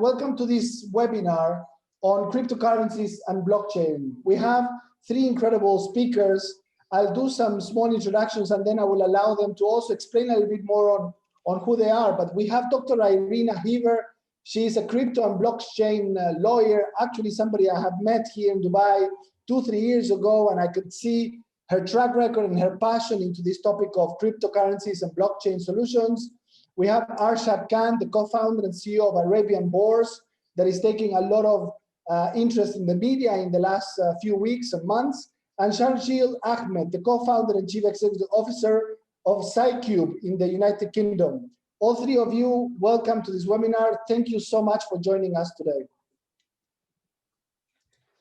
Welcome to this webinar on cryptocurrencies and blockchain. We have three incredible speakers. I'll do some small introductions and then I will allow them to also explain a little bit more on who they are. But we have Dr. Irina Heaver. She is a crypto and blockchain lawyer, actually somebody I have met here in Dubai 2-3 years ago, and I could see her track record and her passion into this topic of cryptocurrencies and blockchain solutions. We have Arshad Khan, the co-founder and CEO of Arabian Bourse, that is taking a lot of interest in the media in the last few weeks and months. And Sharjil Ahmed, the co-founder and chief executive officer of Cybuke in the United Kingdom. All three of you, welcome to this webinar. Thank you so much for joining us today.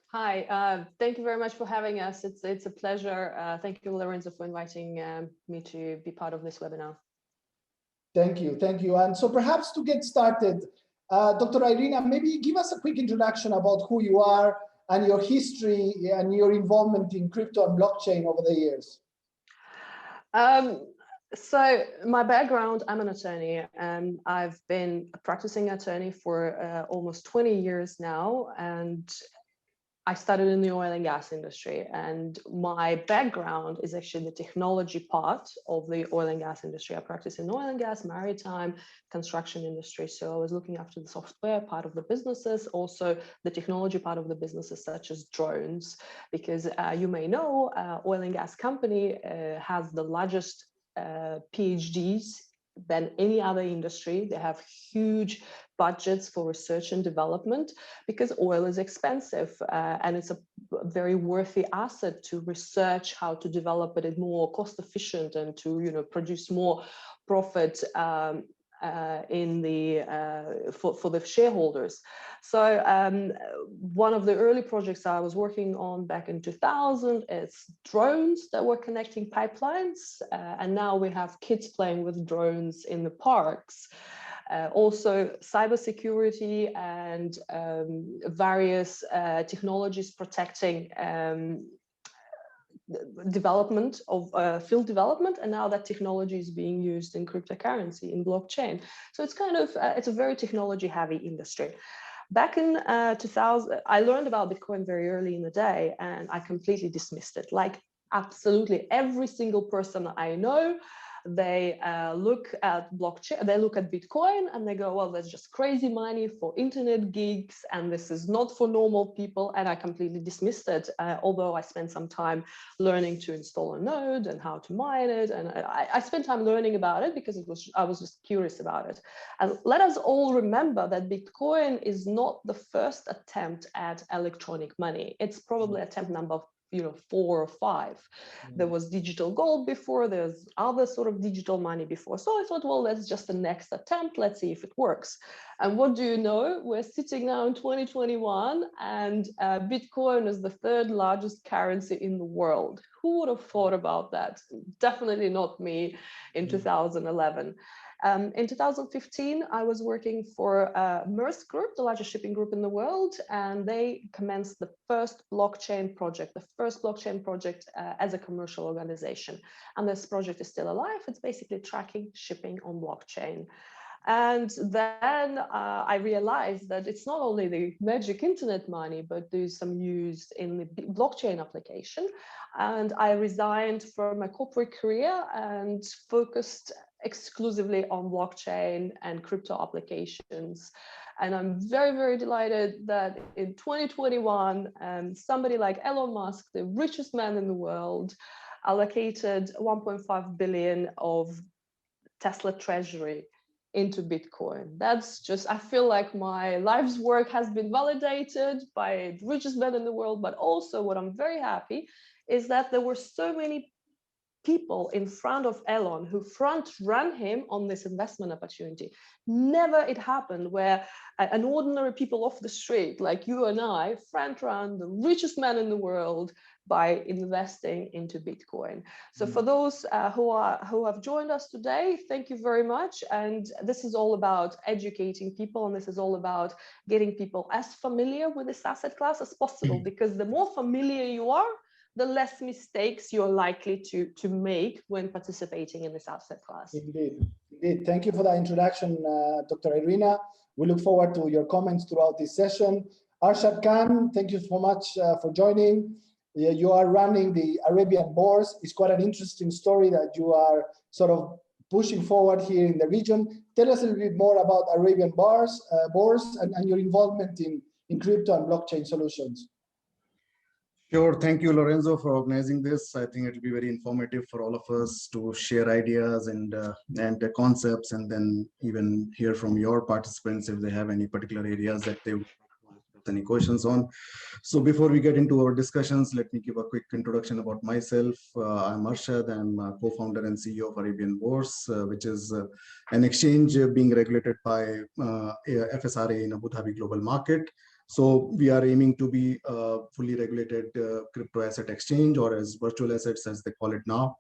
Hi, thank you very much for having us. It's a pleasure. Thank you, Lorenzo, for inviting me to be part of this webinar. Thank you, thank you. And so perhaps to get started, Dr. Irina, maybe give us a quick introduction about who you are and your history and your involvement in crypto and blockchain over the years. So my background, I'm an attorney, and I've been a practicing attorney for almost 20 years now, and I started in the oil and gas industry, and my background is actually the technology part of the oil and gas industry. I practice in oil and gas, maritime, construction industry. So I was looking after the software part of the businesses, also the technology part of the businesses, such as drones, because you may know, oil and gas company has the largest PhDs than any other industry. They have huge budgets for research and development because oil is expensive, and it's a very worthy asset to research how to develop it more cost efficient and to produce more profit in the for the shareholders. So one of the early projects I was working on back in 2000 is drones that were connecting pipelines, and now we have kids playing with drones in the parks. Also cybersecurity and various technologies protecting development of field development, and now that technology is being used in cryptocurrency, in blockchain. So it's kind of it's a very technology heavy industry. Back in 2000, I learned about Bitcoin very early in the day, and I completely dismissed it. Like absolutely every single person I know, they look at blockchain, they look at Bitcoin and they go, well, that's just crazy money for internet geeks, and this is not for normal people. And I completely dismissed it, although I spent some time learning to install a node and how to mine it. And I spent time learning about it because I was just curious about it. And let us all remember that Bitcoin is not the first attempt at electronic money. It's probably attempt number 4 or 5. There was digital gold before, there's other sort of digital money before. So I thought, well, that's just the next attempt. Let's see if it works. And what do you know? We're sitting now in 2021 and Bitcoin is the 3rd largest currency in the world. Who would have thought about that? Definitely not me in 2011. In 2015, I was working for Maersk Group, the largest shipping group in the world, and they commenced the first blockchain project, as a commercial organization. And this project is still alive. It's basically tracking shipping on blockchain. And then I realized that it's not only the magic internet money, but there's some use in the blockchain application. And I resigned from my corporate career and focused exclusively on blockchain and crypto applications. And I'm very, very delighted that in 2021, somebody like Elon Musk, the richest man in the world, allocated 1.5 billion of Tesla treasury into Bitcoin. That's just, I feel like my life's work has been validated by the richest man in the world. But also what I'm very happy is that there were so many people in front of Elon who front-ran him on this investment opportunity. Never it happened where an ordinary people off the street like you and I front-ran the richest man in the world by investing into Bitcoin. So for those who have joined us today, thank you very much. And this is all about educating people, and this is all about getting people as familiar with this asset class as possible, because the more familiar you are, the less mistakes you're likely to make when participating in this asset class. Indeed, indeed. Thank you for that introduction, Dr. Irina. We look forward to your comments throughout this session. Arshad Khan, thank you so much for joining. You are running the Arabian Bourse. It's quite an interesting story that you are sort of pushing forward here in the region. Tell us a little bit more about Arabian Bourse and your involvement in crypto and blockchain solutions. Sure. Thank you, Lorenzo, for organizing this. I think it will be very informative for all of us to share ideas and the concepts, and then even hear from your participants if they have any particular areas that they any questions on. So before we get into our discussions, let me give a quick introduction about myself. I'm Arshad. I'm a co-founder and CEO of Arabian Bourse, which is an exchange being regulated by FSRA in Abu Dhabi Global Market. So we are aiming to be a fully regulated crypto asset exchange, or as virtual assets as they call it now,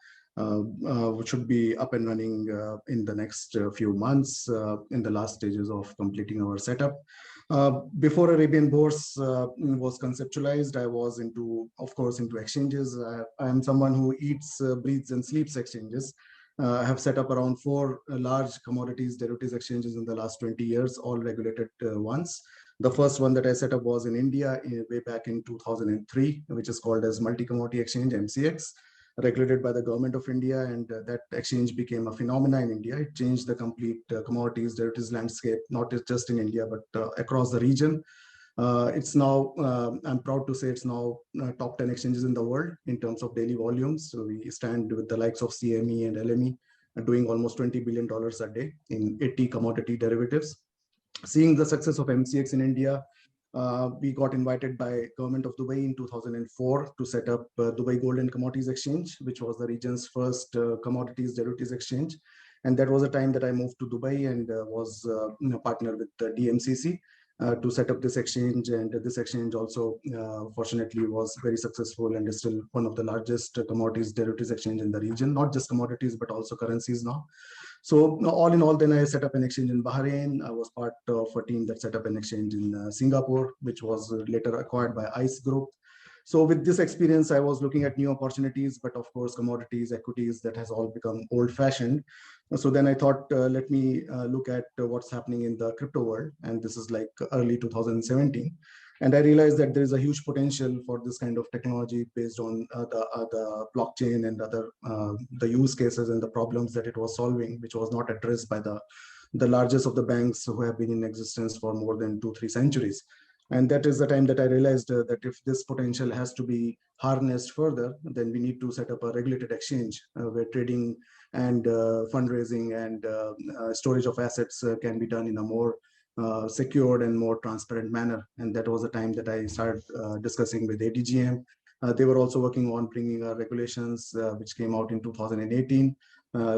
which should be up and running in the next few months, in the last stages of completing our setup. Before Arabian Bourse was conceptualized, I was of course, into exchanges. I am someone who eats, breathes, and sleeps exchanges. I have set up around 4 large commodities derivatives exchanges in the last 20 years, all regulated ones. The first one that I set up was in India way back in 2003, which is called as Multi-Commodity Exchange, MCX, regulated by the government of India. And that exchange became a phenomenon in India. It changed the complete commodities derivatives landscape, not just in India, but across the region. It's now, I'm proud to say it's now top 10 exchanges in the world in terms of daily volumes. So we stand with the likes of CME and LME, doing almost $20 billion a day in 80 commodity derivatives. Seeing the success of MCX in India, we got invited by government of Dubai in 2004 to set up Dubai Gold and Commodities Exchange, which was the region's first commodities derivatives exchange. And that was a time that I moved to Dubai and was partnered with DMCC to set up this exchange. And this exchange also, fortunately, was very successful and is still one of the largest commodities derivatives exchange in the region, not just commodities, but also currencies now. So all in all, then I set up an exchange in Bahrain. I was part of a team that set up an exchange in Singapore, which was later acquired by ICE Group. So with this experience, I was looking at new opportunities, but of course, commodities, equities, that has all become old-fashioned. So then I thought, let me look at what's happening in the crypto world. And this is like early 2017. And I realized that there is a huge potential for this kind of technology based on the blockchain and other the use cases and the problems that it was solving, which was not addressed by the largest of the banks who have been in existence for more than 2-3 centuries. And that is the time that I realized that if this potential has to be harnessed further, then we need to set up a regulated exchange where trading and fundraising and storage of assets can be done in a more secured and more transparent manner. And that was the time that I started discussing with ADGM. They were also working on bringing regulations, which came out in 2018.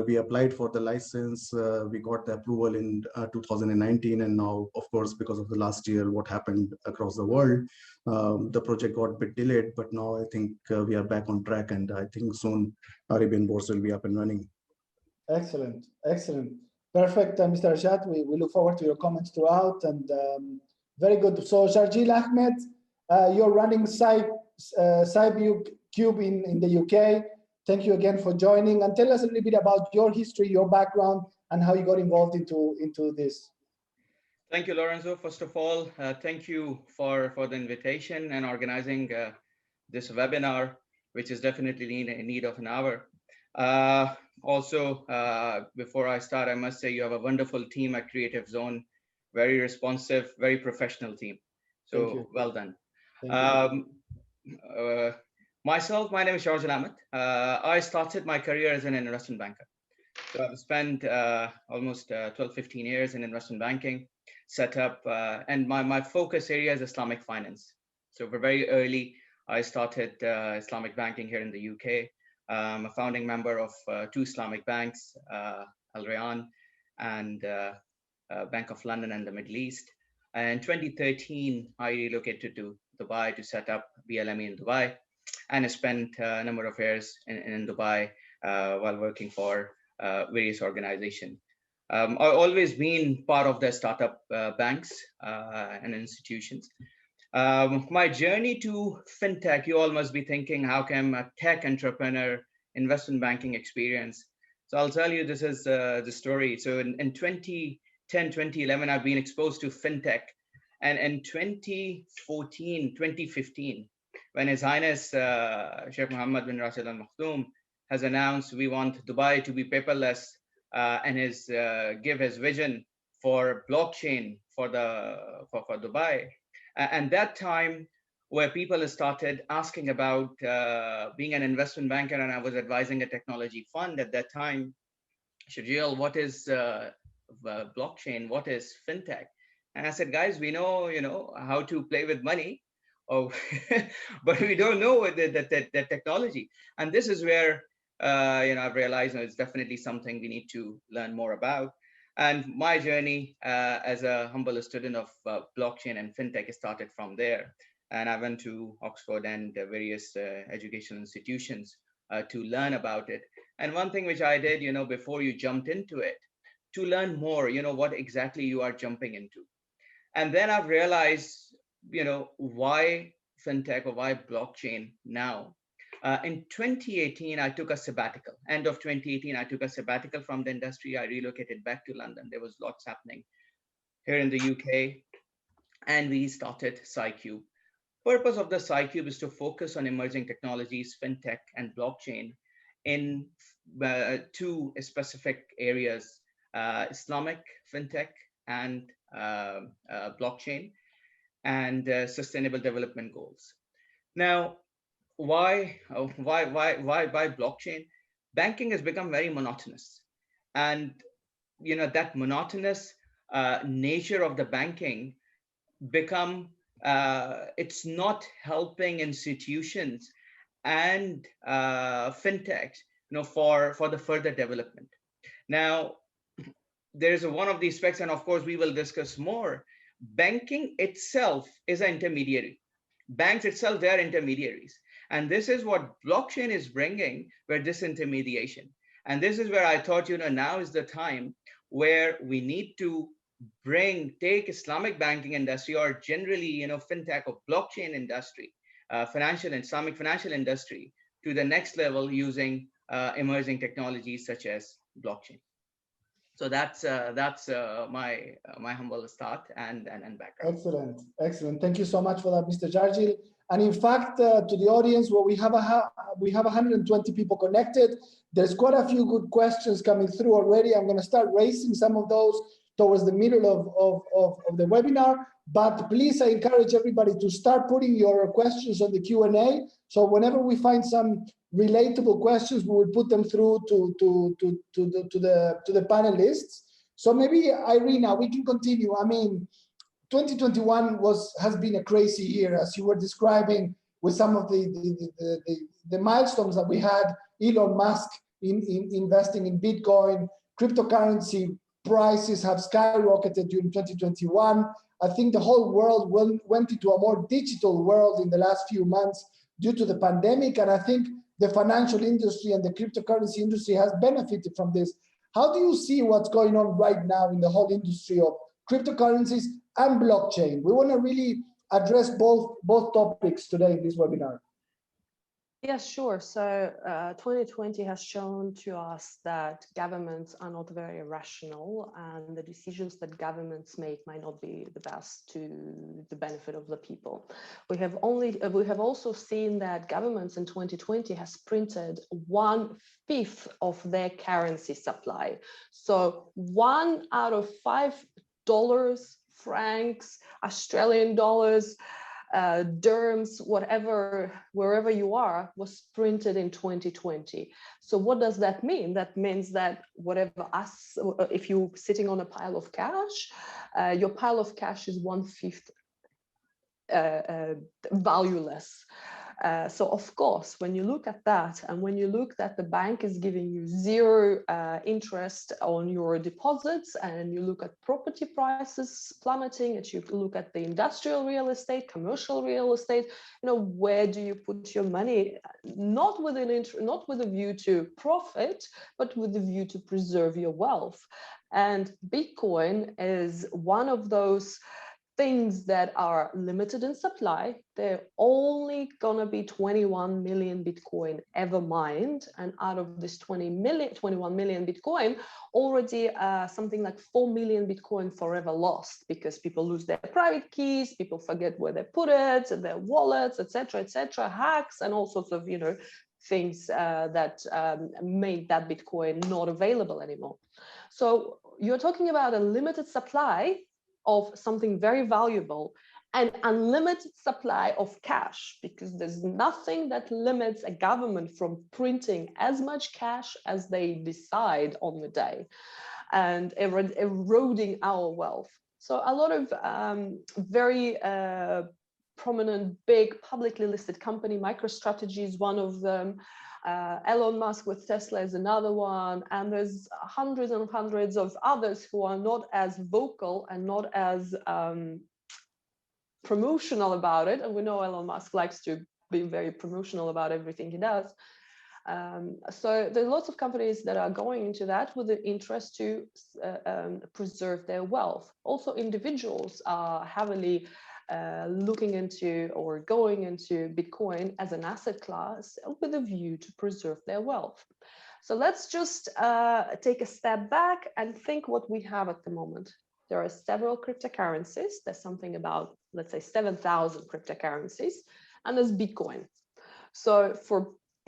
We applied for the license. We got the approval in 2019. And now, of course, because of the last year, what happened across the world, the project got a bit delayed. But now I think we are back on track. And I think soon Arabian Bourse will be up and running. Excellent. Excellent. Perfect, Mr. Arshad. We look forward to your comments throughout, and very good. So Sharjil Ahmed, you're running Cybuke in the UK. Thank you again for joining, and tell us a little bit about your history, your background, and how you got involved into this. Thank you, Lorenzo. First of all, thank you for the invitation and organizing this webinar, which is definitely in need of an hour. Also, before I start, I must say you have a wonderful team at Creative Zone, very responsive, very professional team. So well done. Myself, my name is Sharjil Ahmed. I started my career as an investment banker. So I've spent almost 12-15 years in investment banking, set up, and my focus area is Islamic finance. So very early, I started Islamic banking here in the UK. I'm a founding member of 2 Islamic banks, Al Rayan and Bank of London and the Middle East. And in 2013, I relocated to Dubai to set up BLME in Dubai, and I spent a number of years in Dubai while working for various organizations. I've always been part of the startup banks and institutions. My journey to fintech, you all must be thinking, how come a tech entrepreneur, investment banking experience? So I'll tell you, this is the story. So in 2010, 2010, 2011, I've been exposed to fintech. And in 2014, 2015, when His Highness Sheikh Mohammed bin Rashid Al Maktoum has announced we want Dubai to be paperless, and give his vision for blockchain for Dubai. And that time where people started asking about being an investment banker, and I was advising a technology fund at that time. Sharjil, what is blockchain? What is fintech? And I said, guys, we know, how to play with money, but we don't know the technology. And this is where I've realized it's definitely something we need to learn more about. And my journey as a humble student of blockchain and fintech started from there. And I went to Oxford and various educational institutions to learn about it. And one thing which I did, before you jumped into it, to learn more, what exactly you are jumping into. And then I've realized, why fintech or why blockchain now. In 2018, I took a sabbatical. End of 2018, I took a sabbatical from the industry. I relocated back to London. There was lots happening here in the UK. And we started Cycube. Purpose of the Cycube is to focus on emerging technologies, fintech and blockchain in two specific areas, Islamic fintech and blockchain, and sustainable development goals. Now, why blockchain? Banking has become very monotonous, and that monotonous nature of the banking become it's not helping institutions and fintechs, for the further development. Now, there's one of these specs, and of course we will discuss more. Banking itself is an intermediary. Banks itself, they are intermediaries. And this is what blockchain is bringing, where disintermediation. And this is where I thought, now is the time where we need to take Islamic banking industry, or generally, fintech or blockchain industry, Islamic financial industry, to the next level using emerging technologies such as blockchain. So that's my humble start and background. Excellent. Thank you so much for that, Mr. Sharjil. And in fact, to the audience, well, we have 120 people connected. There's quite a few good questions coming through already. I'm going to start raising some of those towards the middle of the webinar. But please, I encourage everybody to start putting your questions on the Q&A. So whenever we find some relatable questions, we will put them through to the panelists. So maybe, Irina, we can continue. I mean, 2021 has been a crazy year, as you were describing, with some of the milestones that we had. Elon Musk investing in Bitcoin, cryptocurrency prices have skyrocketed during 2021. I think the whole world went into a more digital world in the last few months due to the pandemic, and I think the financial industry and the cryptocurrency industry has benefited from this. How do you see what's going on right now in the whole industry of cryptocurrencies and blockchain? We want to really address both topics today in this webinar. Yes, sure. So 2020 has shown to us that governments are not very rational, and the decisions that governments make might not be the best to the benefit of the people. We have also seen that governments in 2020 has printed 1/5 of their currency supply. So 1 out of $5, francs, Australian dollars, dirhams, wherever you are, was printed in 2020. So what does that mean? That means that if you're sitting on a pile of cash, your pile of cash is 1/5 valueless. So of course, when you look at that, and when you look that the bank is giving you 0 interest on your deposits, and you look at property prices plummeting, and you look at the industrial real estate, commercial real estate, where do you put your money? Not with a view to profit, but with a view to preserve your wealth. And Bitcoin is one of those things that are limited in supply. They're only gonna be 21 million Bitcoin ever mined. And out of this 21 million Bitcoin, already something like 4 million Bitcoin forever lost, because people lose their private keys, people forget where they put it, their wallets, etc., hacks, and all sorts of, things that made that Bitcoin not available anymore. So you're talking about a limited supply of something very valuable and unlimited supply of cash, because there's nothing that limits a government from printing as much cash as they decide on the day and eroding our wealth. So a lot of very prominent, big, publicly listed company, MicroStrategy is one of them. Elon Musk with Tesla is another one, and there's hundreds and hundreds of others who are not as vocal and not as promotional about it. And we know Elon Musk likes to be very promotional about everything he does. So there's lots of companies that are going into that with the interest to preserve their wealth. Also, individuals are heavily looking into or going into Bitcoin as an asset class with a view to preserve their wealth. So let's just take a step back and think what we have at the moment. There are several cryptocurrencies. There's something about, let's say, 7,000 cryptocurrencies, and there's Bitcoin. So for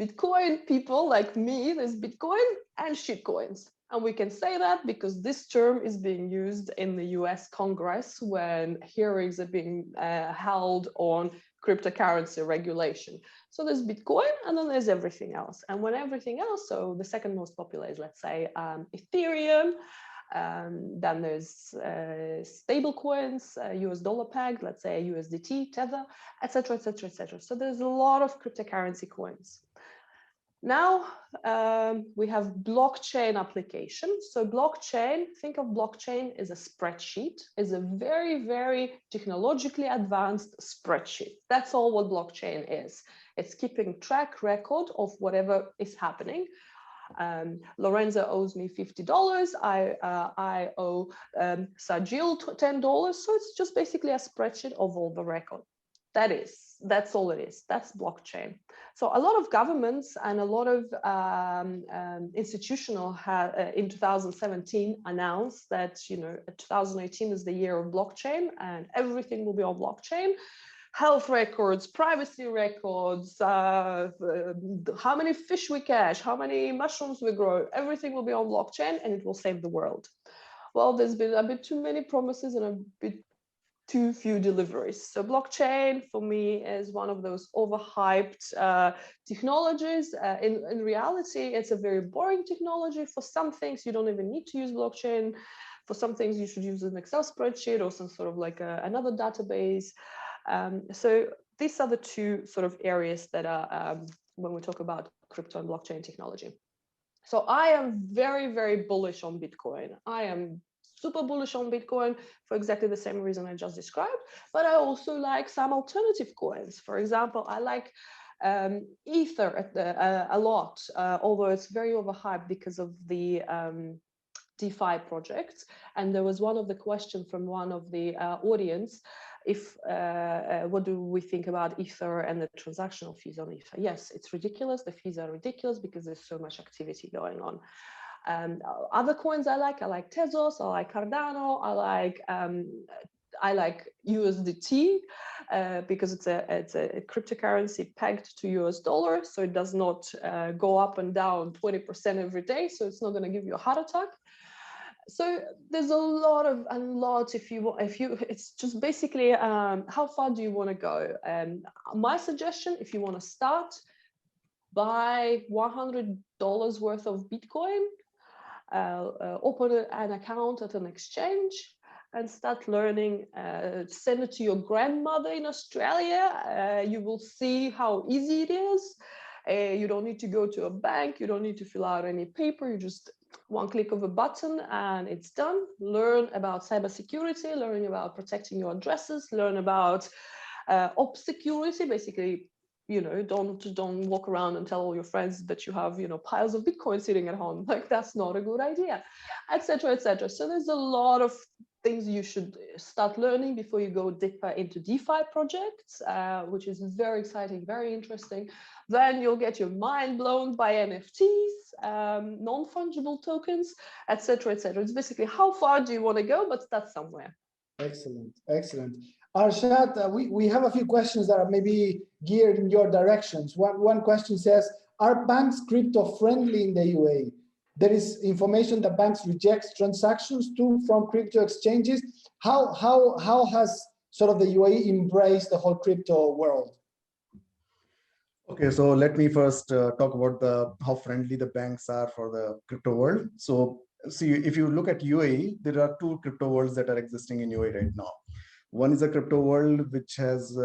Bitcoin people like me, there's Bitcoin and shitcoins. And we can say that because this term is being used in the US Congress when hearings are being held on cryptocurrency regulation. So there's Bitcoin, and then there's everything else. And when everything else, so the second most popular is, let's say, Ethereum. Then there's stable coins, US dollar pegged, let's say USDT, Tether, etc., etc., etc. So there's a lot of cryptocurrency coins. Now we have blockchain applications. So blockchain, think of blockchain as a spreadsheet, is a very, very technologically advanced spreadsheet. That's all what blockchain is. It's keeping track record of whatever is happening. Lorenzo owes me $50. I owe Sharjil $10. So it's just basically a spreadsheet of all the record. That's all it is. That's blockchain. So a lot of governments and a lot of institutional in 2017 announced that 2018 is the year of blockchain and everything will be on blockchain. Health records, privacy records, how many fish we catch, how many mushrooms we grow, everything will be on blockchain and it will save the world. Well, there's been a bit too many promises and a bit too few deliveries. So blockchain for me is one of those overhyped technologies. In reality, it's a very boring technology. For some things, you don't even need to use blockchain. For some things, you should use an Excel spreadsheet or some sort of like another database. So these are the two sort of areas that are when we talk about crypto and blockchain technology. So I am very, very bullish on Bitcoin. I am super bullish on Bitcoin for exactly the same reason I just described, but I also like some alternative coins. For example, I like Ether a lot, although it's very overhyped because of the DeFi projects. And there was one of the questions from one of the audience, what do we think about Ether and the transactional fees on Ether? Yes, it's ridiculous. The fees are ridiculous because there's so much activity going on. Other coins I like Tezos, I like Cardano, I like USDT because it's a cryptocurrency pegged to US dollar, so it does not go up and down 20% every day, so it's not going to give you a heart attack. So there's a lot it's just basically how far do you want to go? My suggestion, if you want to start, buy $100 worth of Bitcoin, open an account at an exchange and start learning. Send it to your grandmother in Australia. You will see how easy it is. You don't need to go to a bank. You don't need to fill out any paper. You just one click of a button and it's done. Learn about cybersecurity, learn about protecting your addresses, learn about ops security. Basically, don't walk around and tell all your friends that you have, piles of Bitcoin sitting at home. Like, that's not a good idea, etc., etc. So there's a lot of things you should start learning before you go deeper into DeFi projects, which is very exciting, very interesting. Then you'll get your mind blown by NFTs, non-fungible tokens, etc., etc. It's basically how far do you want to go, but start somewhere. Excellent, excellent. Arshad, we have a few questions that are maybe geared in your directions. One question says, are banks crypto friendly in the UAE? There is information that banks reject transactions too from crypto exchanges. How has sort of the UAE embraced the whole crypto world? Okay, so let me first talk about how friendly the banks are for the crypto world. So see, if you look at UAE, there are two crypto worlds that are existing in UAE right now. One is a crypto world which has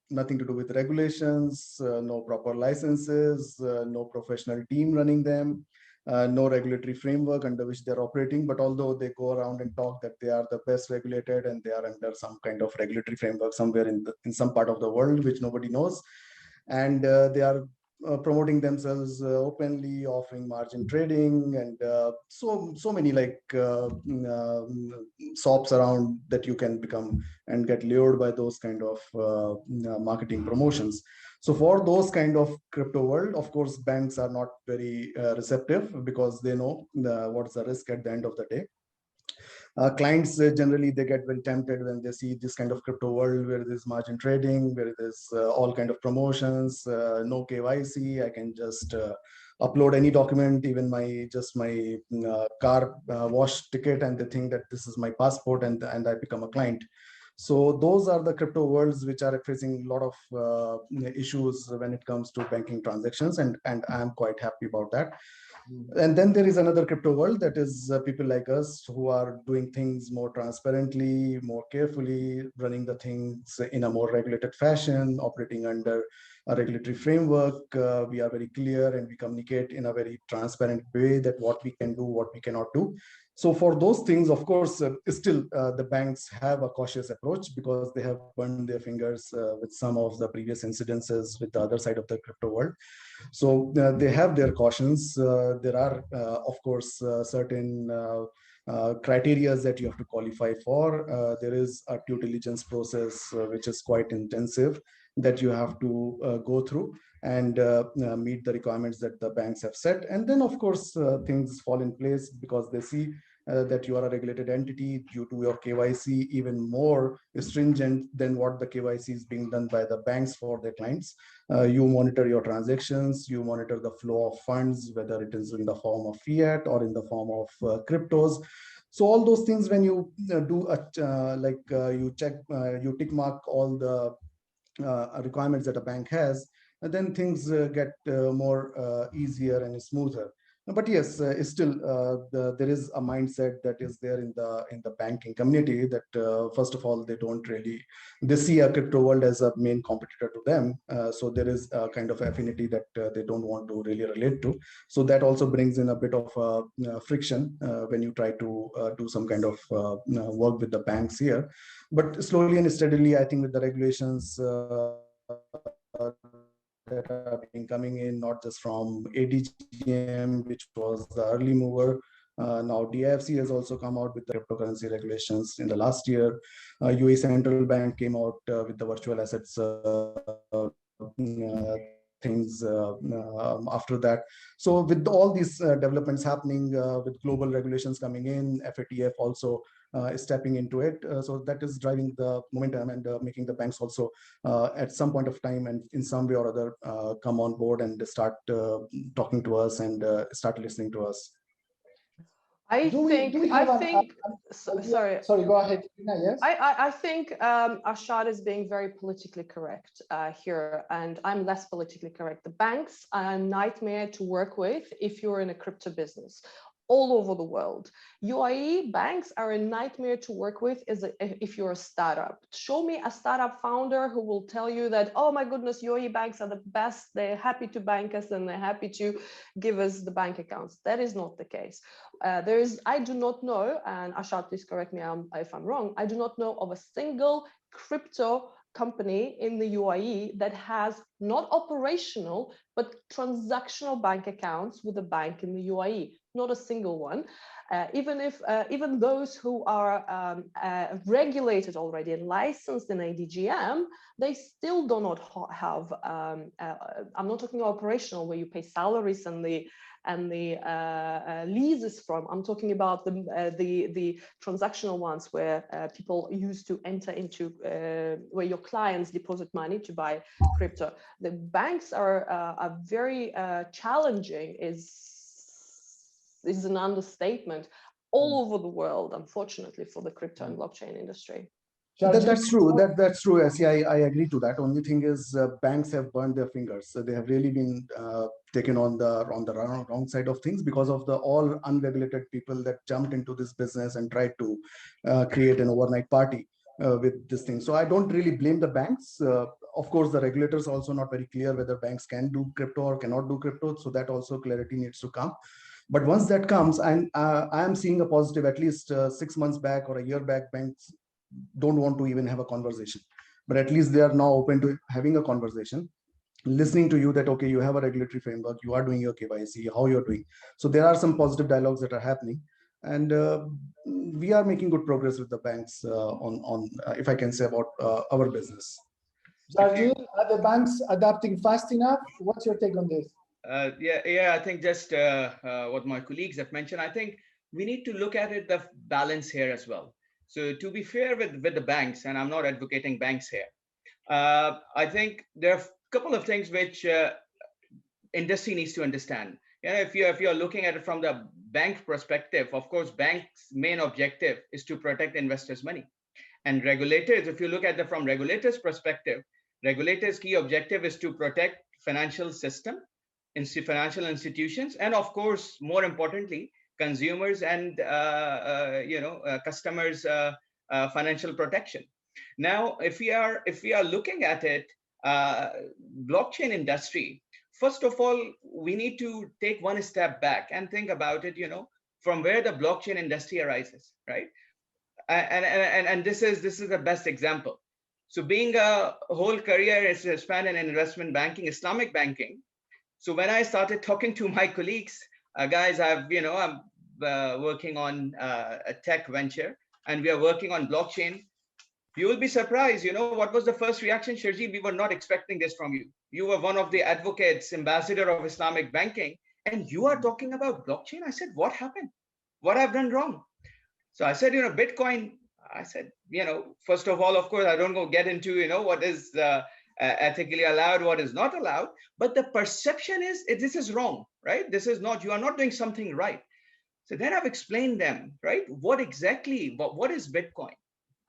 nothing to do with regulations, no proper licenses, no professional team running them, no regulatory framework under which they're operating. But although they go around and talk that they are the best regulated and they are under some kind of regulatory framework somewhere in some part of the world which nobody knows, and they are promoting themselves openly, offering margin trading, and so many like sops around that you can become and get lured by those kind of marketing promotions. So for those kind of crypto world, of course, banks are not very receptive because they know what's the risk at the end of the day. Clients generally they get very tempted when they see this kind of crypto world where there's margin trading, where there's all kind of promotions, no KYC. I can just upload any document, even my car wash ticket, and they think that this is my passport, and I become a client. So those are the crypto worlds which are facing a lot of issues when it comes to banking transactions, and I'm quite happy about that. And then there is another crypto world that is people like us who are doing things more transparently, more carefully, running the things in a more regulated fashion, operating under a regulatory framework. We are very clear and we communicate in a very transparent way that what we can do, what we cannot do. So for those things, of course, still the banks have a cautious approach because they have burned their fingers with some of the previous incidences with the other side of the crypto world. So they have their cautions. There are, of course, certain criteria that you have to qualify for. There is a due diligence process which is quite intensive that you have to go through and meet the requirements that the banks have set. And then, of course, things fall in place because they see that you are a regulated entity due to your KYC even more stringent than what the KYC is being done by the banks for their clients. You monitor your transactions, you monitor the flow of funds, whether it is in the form of fiat or in the form of cryptos. So all those things, when you do you check, you tick mark all the requirements that a bank has, then things get more easier and smoother. But yes, still there is a mindset that is there in the banking community that first of all they see a crypto world as a main competitor to them. So there is a kind of affinity that they don't want to really relate to. So that also brings in a bit of friction when you try to do some kind of work with the banks here. But slowly and steadily, I think with the regulations that have been coming in, not just from ADGM, which was the early mover. Now DIFC has also come out with the cryptocurrency regulations in the last year. UAE Central Bank came out with the virtual assets things after that. So with all these developments happening, with global regulations coming in, FATF also stepping into it. So that is driving the momentum and making the banks also at some point of time and in some way or other come on board and start talking to us and start listening to us. Sorry, go ahead. Yes. I think Arshad is being very politically correct here, and I'm less politically correct. The banks are a nightmare to work with if you're in a crypto business. All over the world. UAE banks are a nightmare to work with if you're a startup. Show me a startup founder who will tell you that, oh my goodness, UAE banks are the best. They're happy to bank us and they're happy to give us the bank accounts. That is not the case. I do not know, and Arshad, please correct me if I'm wrong, I do not know of a single crypto company in the UAE that has not operational, but transactional bank accounts with a bank in the UAE, not a single one. Even those who are regulated already and licensed in ADGM, they still do not have, I'm not talking operational where you pay salaries and the leases from. I'm talking about the transactional ones where people used to enter into, where your clients deposit money to buy crypto. The banks are very challenging, is an understatement all over the world, unfortunately, for the crypto and blockchain industry. That's true. That's true. Yes, I agree to that. Only thing is, banks have burned their fingers. So they have really been taken on the wrong side of things because of the all unregulated people that jumped into this business and tried to create an overnight party with this thing. So I don't really blame the banks. Of course, the regulators are also not very clear whether banks can do crypto or cannot do crypto. So that also clarity needs to come. But once that comes, I am seeing a positive. At least 6 months back or a year back, banks don't want to even have a conversation, but at least they are now open to having a conversation, listening to you that, okay, you have a regulatory framework, you are doing your KYC, how you're doing. So there are some positive dialogues that are happening, and we are making good progress with the banks on if I can say about our business. Sharjil, are the banks adapting fast enough? What's your take on this? Yeah, I think just what my colleagues have mentioned, I think we need to look at it, the balance here as well. So to be fair with the banks, and I'm not advocating banks here, I think there are a couple of things which industry needs to understand. You know, if you're looking at it from the bank perspective, of course, banks' main objective is to protect investors' money. And regulators, if you look at it from regulators' perspective, regulators' key objective is to protect financial system, financial institutions, and of course, more importantly, consumers and customers' financial protection. Now, if we are looking at it, blockchain industry, first of all, we need to take one step back and think about it, from where the blockchain industry arises, right? And this is the best example. So being a whole career is spent in investment banking, Islamic banking. So when I started talking to my colleagues, guys, I'm working on a tech venture, and we are working on blockchain. You will be surprised. What was the first reaction, Sharjil? We were not expecting this from you. You were one of the advocates, ambassador of Islamic banking, and you are talking about blockchain. I said, what happened? What I've done wrong? So I said, Bitcoin. I said, first of all, of course, I don't go get into, what is ethically allowed, what is not allowed. But the perception is this is wrong, right? This is not, you are not doing something right. So then I've explained them, right? What is Bitcoin?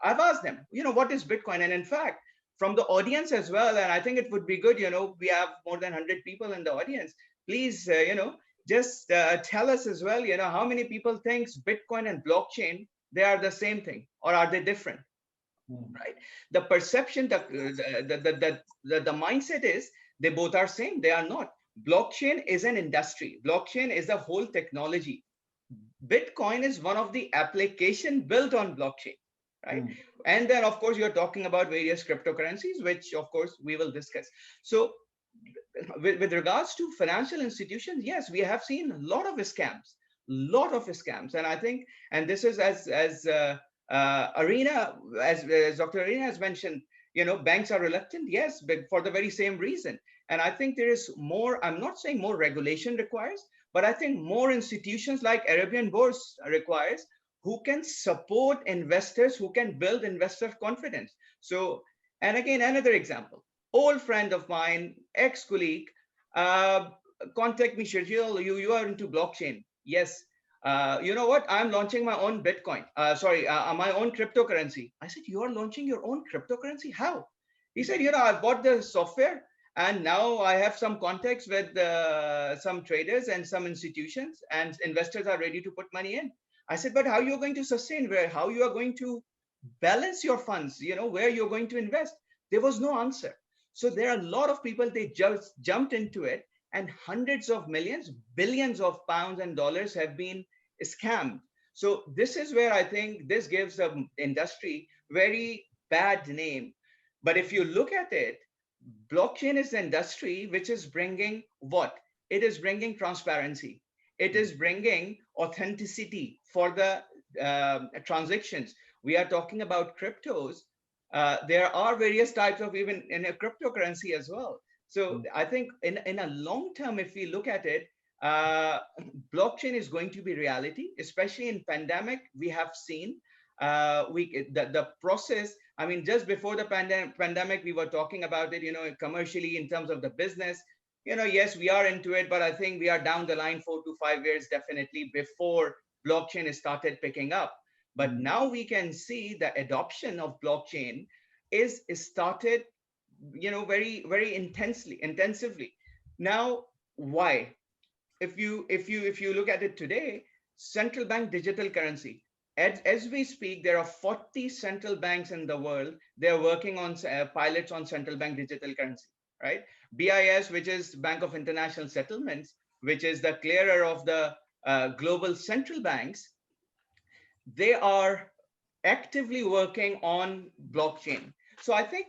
I've asked them, what is Bitcoin? And in fact, from the audience as well, and I think it would be good, we have more than 100 people in the audience. Please, just tell us as well, how many people think Bitcoin and blockchain, they are the same thing, or are they different? Right? The perception, the mindset is they both are same. They are not. Blockchain is an industry. Blockchain is a whole technology. Bitcoin is one of the application built on blockchain, right? And then, of course, you're talking about various cryptocurrencies, which, of course, we will discuss. So with regards to financial institutions, yes, we have seen a lot of scams. And I think, and this is as Irina, as Dr. Irina has mentioned, banks are reluctant, yes, but for the very same reason. And I think there is more, I'm not saying more regulation requires, but I think more institutions like Arabian Bourse requires, who can support investors, who can build investor confidence. So, and again, another example, old friend of mine, ex-colleague, contact me, Sharjil, you are into blockchain. Yes. You know what? I'm launching my own Bitcoin. My own cryptocurrency. I said, you are launching your own cryptocurrency? How? He said, I bought the software, and now I have some contacts with some traders and some institutions, and investors are ready to put money in. I said, but how are you going to sustain? How you are going to balance your funds? Where you're going to invest? There was no answer. So there are a lot of people, they just jumped into it, and hundreds of millions, billions of pounds and dollars have been scammed. So this is where I think this gives the industry very bad name. But if you look at it, blockchain is the industry which is bringing what? It is bringing transparency. It is bringing authenticity for the transactions. We are talking about cryptos. There are various types of even in a cryptocurrency as well. So I think in a long term, if we look at it, blockchain is going to be reality, especially in pandemic. We have seen the process. I mean, just before the pandemic, we were talking about it, commercially in terms of the business. Yes, we are into it, but I think we are down the line 4 to 5 years definitely before blockchain has started picking up. But now we can see the adoption of blockchain is started, very, very intensively. Now, why? If you look at it today, central bank digital currency. As we speak, there are 40 central banks in the world. They're working on pilots on central bank digital currency, right? BIS, which is Bank of International Settlements, which is the clearer of the global central banks, they are actively working on blockchain. So I think,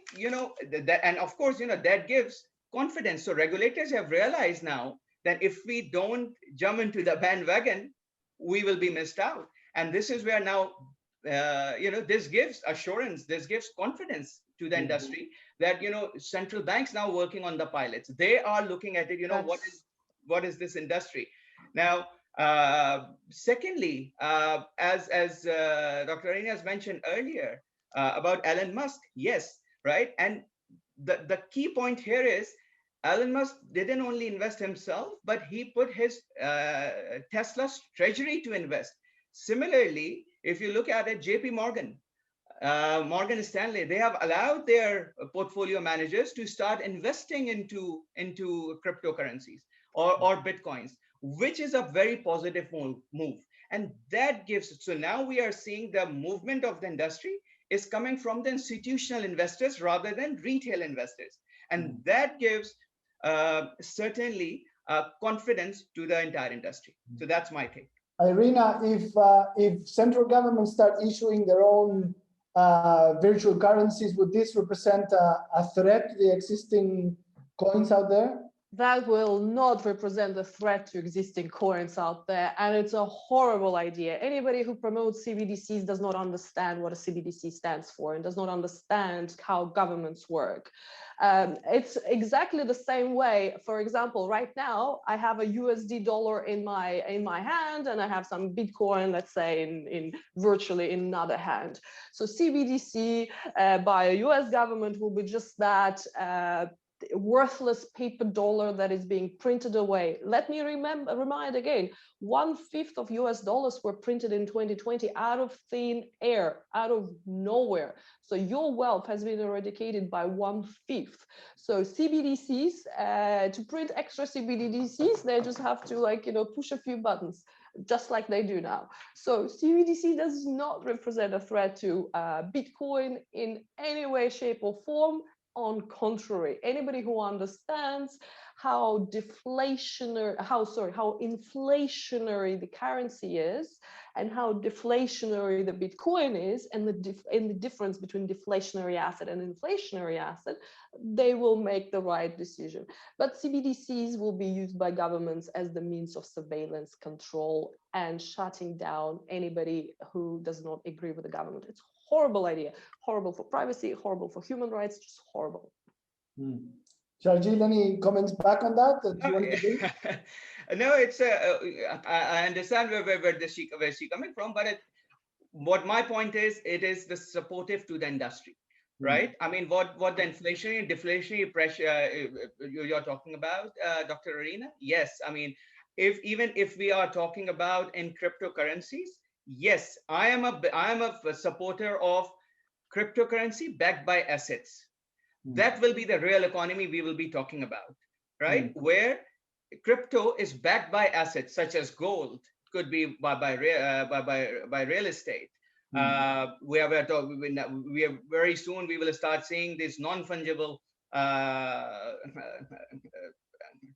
that, and of course, that gives confidence. So regulators have realized now that if we don't jump into the bandwagon, we will be missed out. And this is where now, this gives assurance, this gives confidence to the industry that, central banks now working on the pilots. They are looking at it, what is this industry? Now, secondly, as Dr. Irina has mentioned earlier about Elon Musk, yes, right? And the key point here is Elon Musk didn't only invest himself, but he put his Tesla's treasury to invest. Similarly, if you look at it, JP Morgan, Morgan Stanley, they have allowed their portfolio managers to start investing into cryptocurrencies or Bitcoins, which is a very positive move. And that gives, so now we are seeing the movement of the industry is coming from the institutional investors rather than retail investors. And that gives certainly confidence to the entire industry. So that's my take. Irina, if central governments start issuing their own virtual currencies, would this represent a threat to the existing coins out there? That will not represent a threat to existing coins out there, and it's a horrible idea. Anybody who promotes CBDCs does not understand what a CBDC stands for and does not understand how governments work. It's exactly the same way. For example, right now I have a USD dollar in my hand, and I have some Bitcoin, let's say, in virtually in another hand. So CBDC by a US government will be just that. Worthless paper dollar that is being printed away. Let me remind again, 1/5 of US dollars were printed in 2020 out of thin air, out of nowhere. So your wealth has been eradicated by 1/5. So CBDCs, to print extra CBDCs, they just have to push a few buttons, just like they do now. So CBDC does not represent a threat to Bitcoin in any way, shape, or form. On contrary, anybody who understands how inflationary the currency is, and how deflationary the Bitcoin is, and the difference between deflationary asset and inflationary asset, they will make the right decision. But CBDCs will be used by governments as the means of surveillance, control, and shutting down anybody who does not agree with the government. It's a horrible idea, horrible for privacy, horrible for human rights, just horrible. Sharjil, any comments back on that? No, it's I understand where she's coming from, but what my point is, it is the supportive to the industry, right? I mean, what the inflationary and deflationary pressure you're talking about, Dr. Irina? Yes, I mean, even if we are talking about in cryptocurrencies, yes, I am a supporter of cryptocurrency backed by assets. That will be the real economy we will be talking about, right? Where crypto is backed by assets such as gold, could be by real estate. We are very soon we will start seeing these non-fungible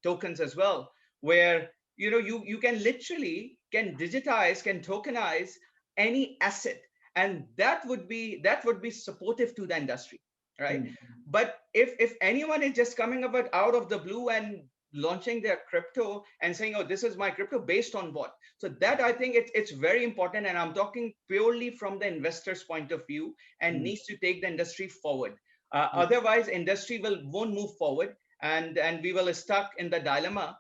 tokens as well, where you can literally digitize, can tokenize any asset, and that would be supportive to the industry. right? But if anyone is just coming about out of the blue and launching their crypto and saying, oh, this is my crypto, based on what? So that, I think it's very important, and I'm talking purely from the investor's point of view, and needs to take the industry forward. Otherwise, industry won't move forward, and we will stuck in the dilemma,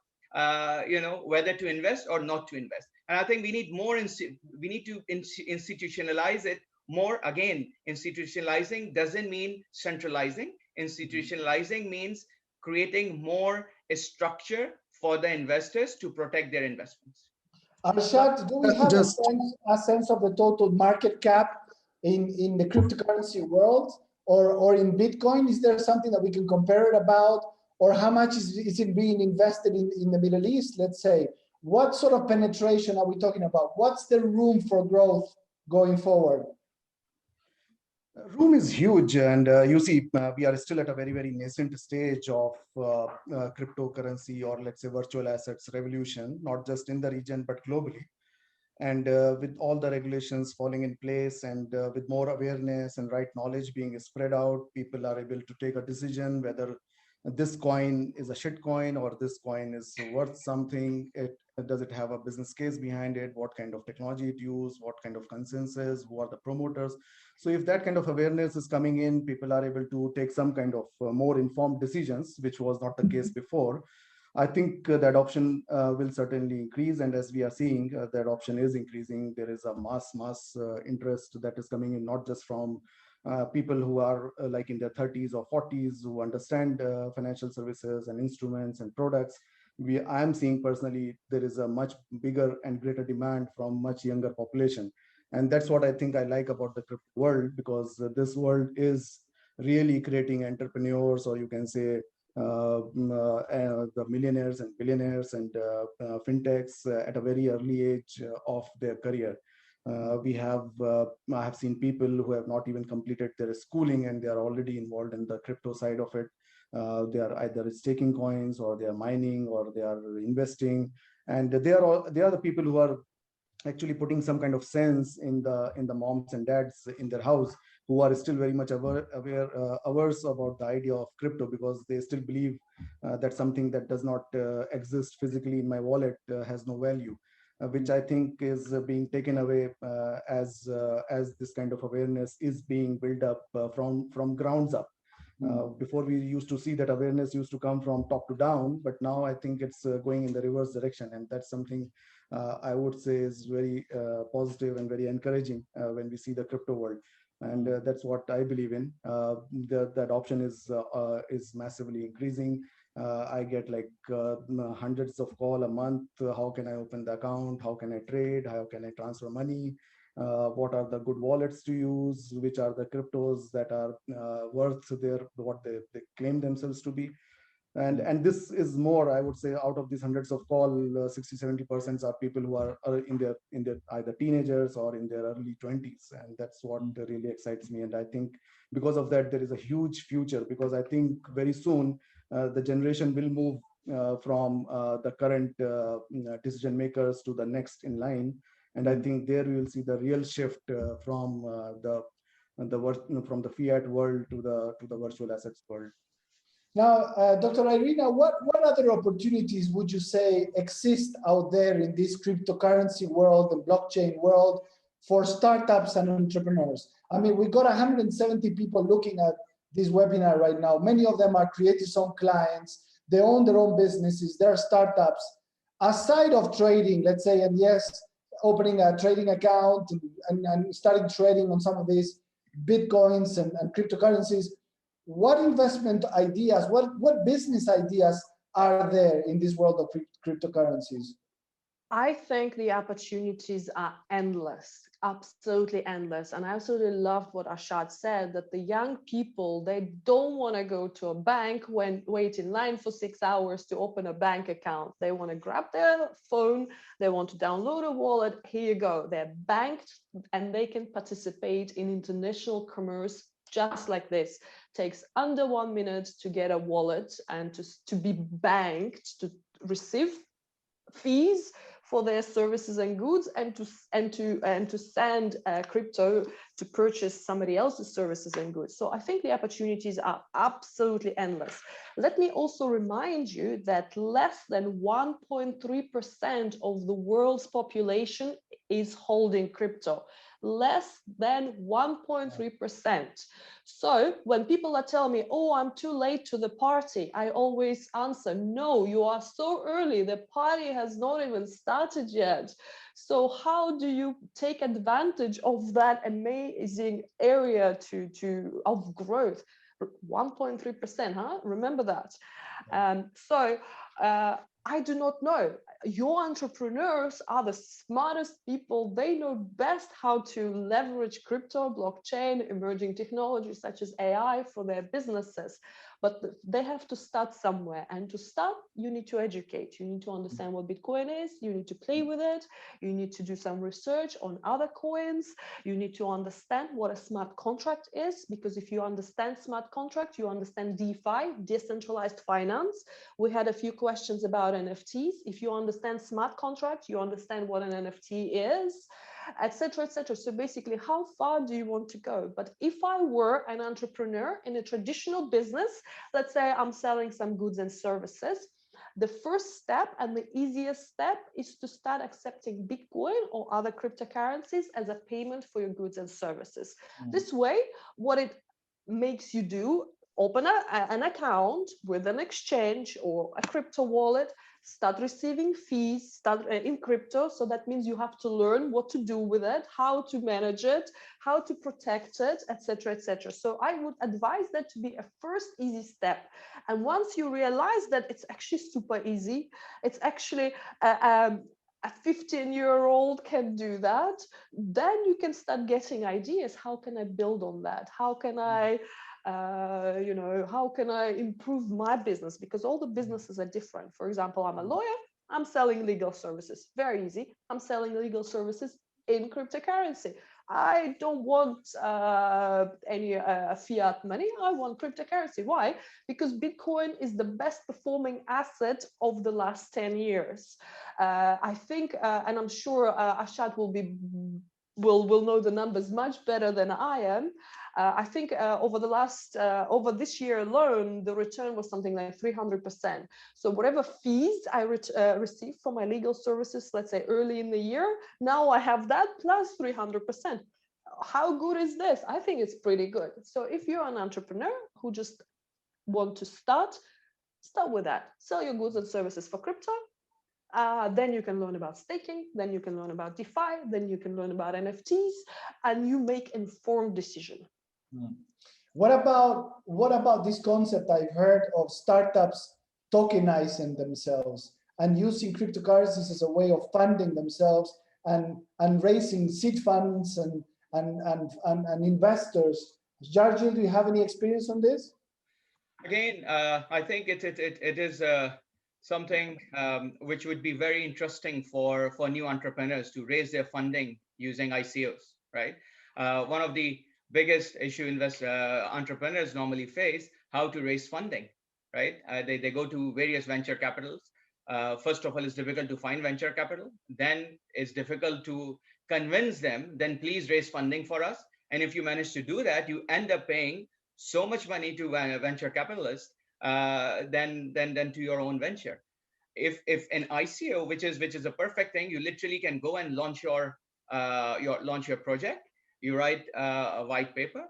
whether to invest or not to invest. And I think we need more, we need to institutionalize it more. Again, institutionalizing doesn't mean centralizing. Institutionalizing means creating more a structure for the investors to protect their investments. Arshad, do we have Just a sense of the total market cap in the cryptocurrency world, or in Bitcoin? Is there something that we can compare it about? Or how much is it being invested in the Middle East, let's say? What sort of penetration are we talking about? What's the room for growth going forward? room is huge, and you see, we are still at a very, very nascent stage of cryptocurrency, or let's say virtual assets revolution, not just in the region, but globally. And with all the regulations falling in place, and with more awareness and right knowledge being spread out, people are able to take a decision whether this coin is a shit coin or this coin is worth something. Does it have a business case behind it? What kind of technology it uses? What kind of consensus? Who are the promoters? So if that kind of awareness is coming in, people are able to take some kind of more informed decisions, which was not the case before. I think the adoption will certainly increase, and as we are seeing, the adoption is increasing. There is a mass interest that is coming in, not just from people who are like in their 30s or 40s, who understand financial services and instruments and products. I am seeing personally there is a much bigger and greater demand from much younger population, and that's what I think I like about the crypto world, because this world is really creating entrepreneurs, or you can say the millionaires and billionaires and fintechs at a very early age of their career. I have seen people who have not even completed their schooling, and they are already involved in the crypto side of it. They are either staking coins, or they are mining, or they are investing, and they are the people who are actually putting some kind of sense in the moms and dads in their house, who are still very much averse about the idea of crypto, because they still believe that something that does not exist physically in my wallet has no value, which I think is being taken away as this kind of awareness is being built up from grounds up. Before, we used to see that awareness used to come from top to down, but now I think it's going in the reverse direction, and that's something I would say is very positive and very encouraging when we see the crypto world. And that's what I believe in. The adoption is massively increasing. I get like hundreds of calls a month. How can I open the account? How can I trade? How can I transfer money? What are the good wallets to use? Which are the cryptos that are worth what they claim themselves to be? And this is more, I would say, out of these hundreds of calls, 60-70% are people who are in their either teenagers or in their early 20s, and that's what really excites me. And I think because of that, there is a huge future, because I think very soon the generation will move from the current decision makers to the next in line, and I think there we will see the real shift from the fiat world to the virtual assets world. Now, Dr. Irina, what other opportunities would you say exist out there in this cryptocurrency world and blockchain world for startups and entrepreneurs? I mean, we've got 170 people looking at this webinar right now. Many of them are creative own clients. They own their own businesses. They're startups. Aside of trading, let's say, and yes, opening a trading account and starting trading on some of these Bitcoins and cryptocurrencies, what investment ideas, what business ideas are there in this world of cryptocurrencies? I think the opportunities are endless, absolutely endless. And I absolutely love what Arshad said, that the young people, they don't want to go to a bank wait in line for 6 hours to open a bank account. They want to grab their phone, they want to download a wallet, here you go. They're banked and they can participate in international commerce just like this. Takes under 1 minute to get a wallet and to be banked, to receive fees for their services and goods, and to send crypto to purchase somebody else's services and goods. So I think the opportunities are absolutely endless. Let me also remind you that less than 1.3% of the world's population is holding crypto. Less than 1.3%. So when people are telling me, oh, I'm too late to the party, I always answer, no, you are so early. The party has not even started yet. So how do you take advantage of that amazing area of growth? 1.3%, huh? Remember that. I do not know. Your entrepreneurs are the smartest people. They know best how to leverage crypto, blockchain, emerging technologies such as AI for their businesses. But they have to start somewhere. And to start, you need to educate. You need to understand what Bitcoin is. You need to play with it. You need to do some research on other coins. You need to understand what a smart contract is, because if you understand smart contract, you understand DeFi, decentralized finance. We had a few questions about NFTs. If you understand smart contract, you understand what an NFT is, etc., etc. So basically, how far do you want to go? But if I were an entrepreneur in a traditional business, let's say I'm selling some goods and services, the first step and the easiest step is to start accepting Bitcoin or other cryptocurrencies as a payment for your goods and services. This way, what it makes you do, open an account with an exchange or a crypto wallet, start receiving fees, start in crypto. So that means you have to learn what to do with it, how to manage it, how to protect it, etc., etc. So I would advise that to be a first easy step. And once you realize that it's actually super easy, it's actually a 15-year-old can do that, then you can start getting ideas. How can I build on that? How can I how can I improve my business? Because all the businesses are different. For example, I'm a lawyer, I'm selling legal services. Very easy. I'm selling legal services in cryptocurrency. I don't want any fiat money. I want cryptocurrency. Why? Because Bitcoin is the best performing asset of the last 10 years. I think, and I'm sure Arshad will know the numbers much better than I am. I think over this year alone, the return was something like 300%. So whatever fees I received for my legal services, let's say early in the year, now I have that plus 300%. How good is this? I think it's pretty good. So if you're an entrepreneur who just want to start with that. Sell your goods and services for crypto. Then you can learn about staking, then you can learn about DeFi, then you can learn about NFTs, and you make informed decision. What about this concept I've heard of startups tokenizing themselves and using cryptocurrencies as a way of funding themselves and raising seed funds and investors? Sharjil, do you have any experience on this? Again, I think it is something which would be very interesting for new entrepreneurs to raise their funding using ICOs, right? One of the biggest issue entrepreneurs normally face, how to raise funding, right? They go to various venture capitals. First of all, it's difficult to find venture capital. Then it's difficult to convince them, then please raise funding for us. And if you manage to do that, you end up paying so much money to venture capitalists than to your own venture. If an ICO, which is a perfect thing, you literally can go and launch your project. You write a white paper,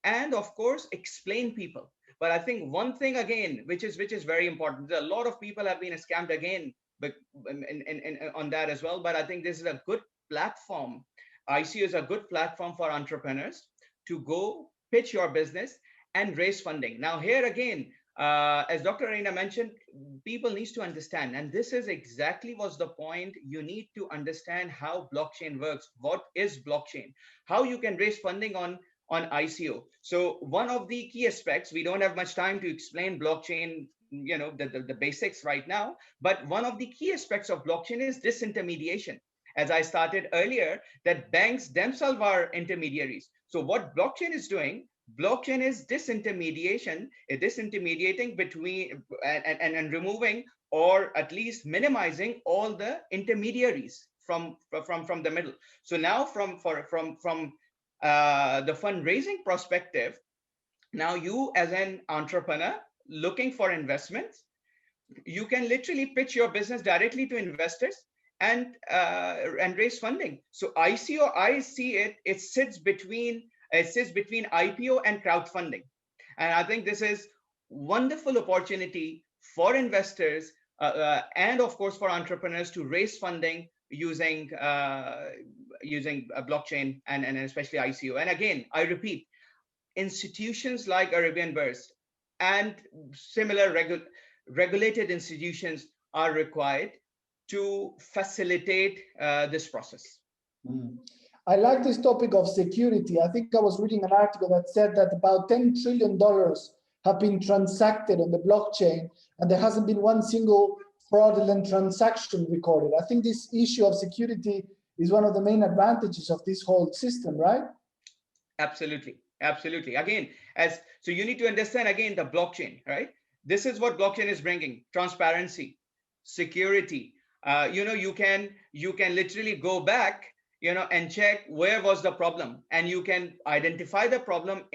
and of course explain people. But I think one thing again, which is very important, a lot of people have been scammed again, but on that as well. But I think this is a good platform. ICO is a good platform for entrepreneurs to go pitch your business and raise funding. Now here again, as Dr. Irina mentioned, people need to understand, and this is exactly what's the point. You need to understand how blockchain works. What is blockchain? How you can raise funding on ICO. So one of the key aspects, we don't have much time to explain blockchain, the basics right now, but one of the key aspects of blockchain is disintermediation. As I started earlier, that banks themselves are intermediaries. So what blockchain is doing, blockchain is disintermediating between and removing or at least minimizing all the intermediaries from the middle. So now from the fundraising perspective, now you as an entrepreneur looking for investments, you can literally pitch your business directly to investors and raise funding. So ICO, I see it sits between IPO and crowdfunding, and I think this is wonderful opportunity for investors and of course for entrepreneurs to raise funding using a blockchain and especially ICO. And again, I repeat, institutions like Arabian Bourse and similar regulated institutions are required to facilitate this process. Mm. I like this topic of security. I think I was reading an article that said that about $10 trillion have been transacted on the blockchain, and there hasn't been one single fraudulent transaction recorded. I think this issue of security is one of the main advantages of this whole system, right? Absolutely. Absolutely. Again, so you need to understand again the blockchain, right? This is what blockchain is bringing: transparency, security. You can literally go back, and check where was the problem, and you can identify the problem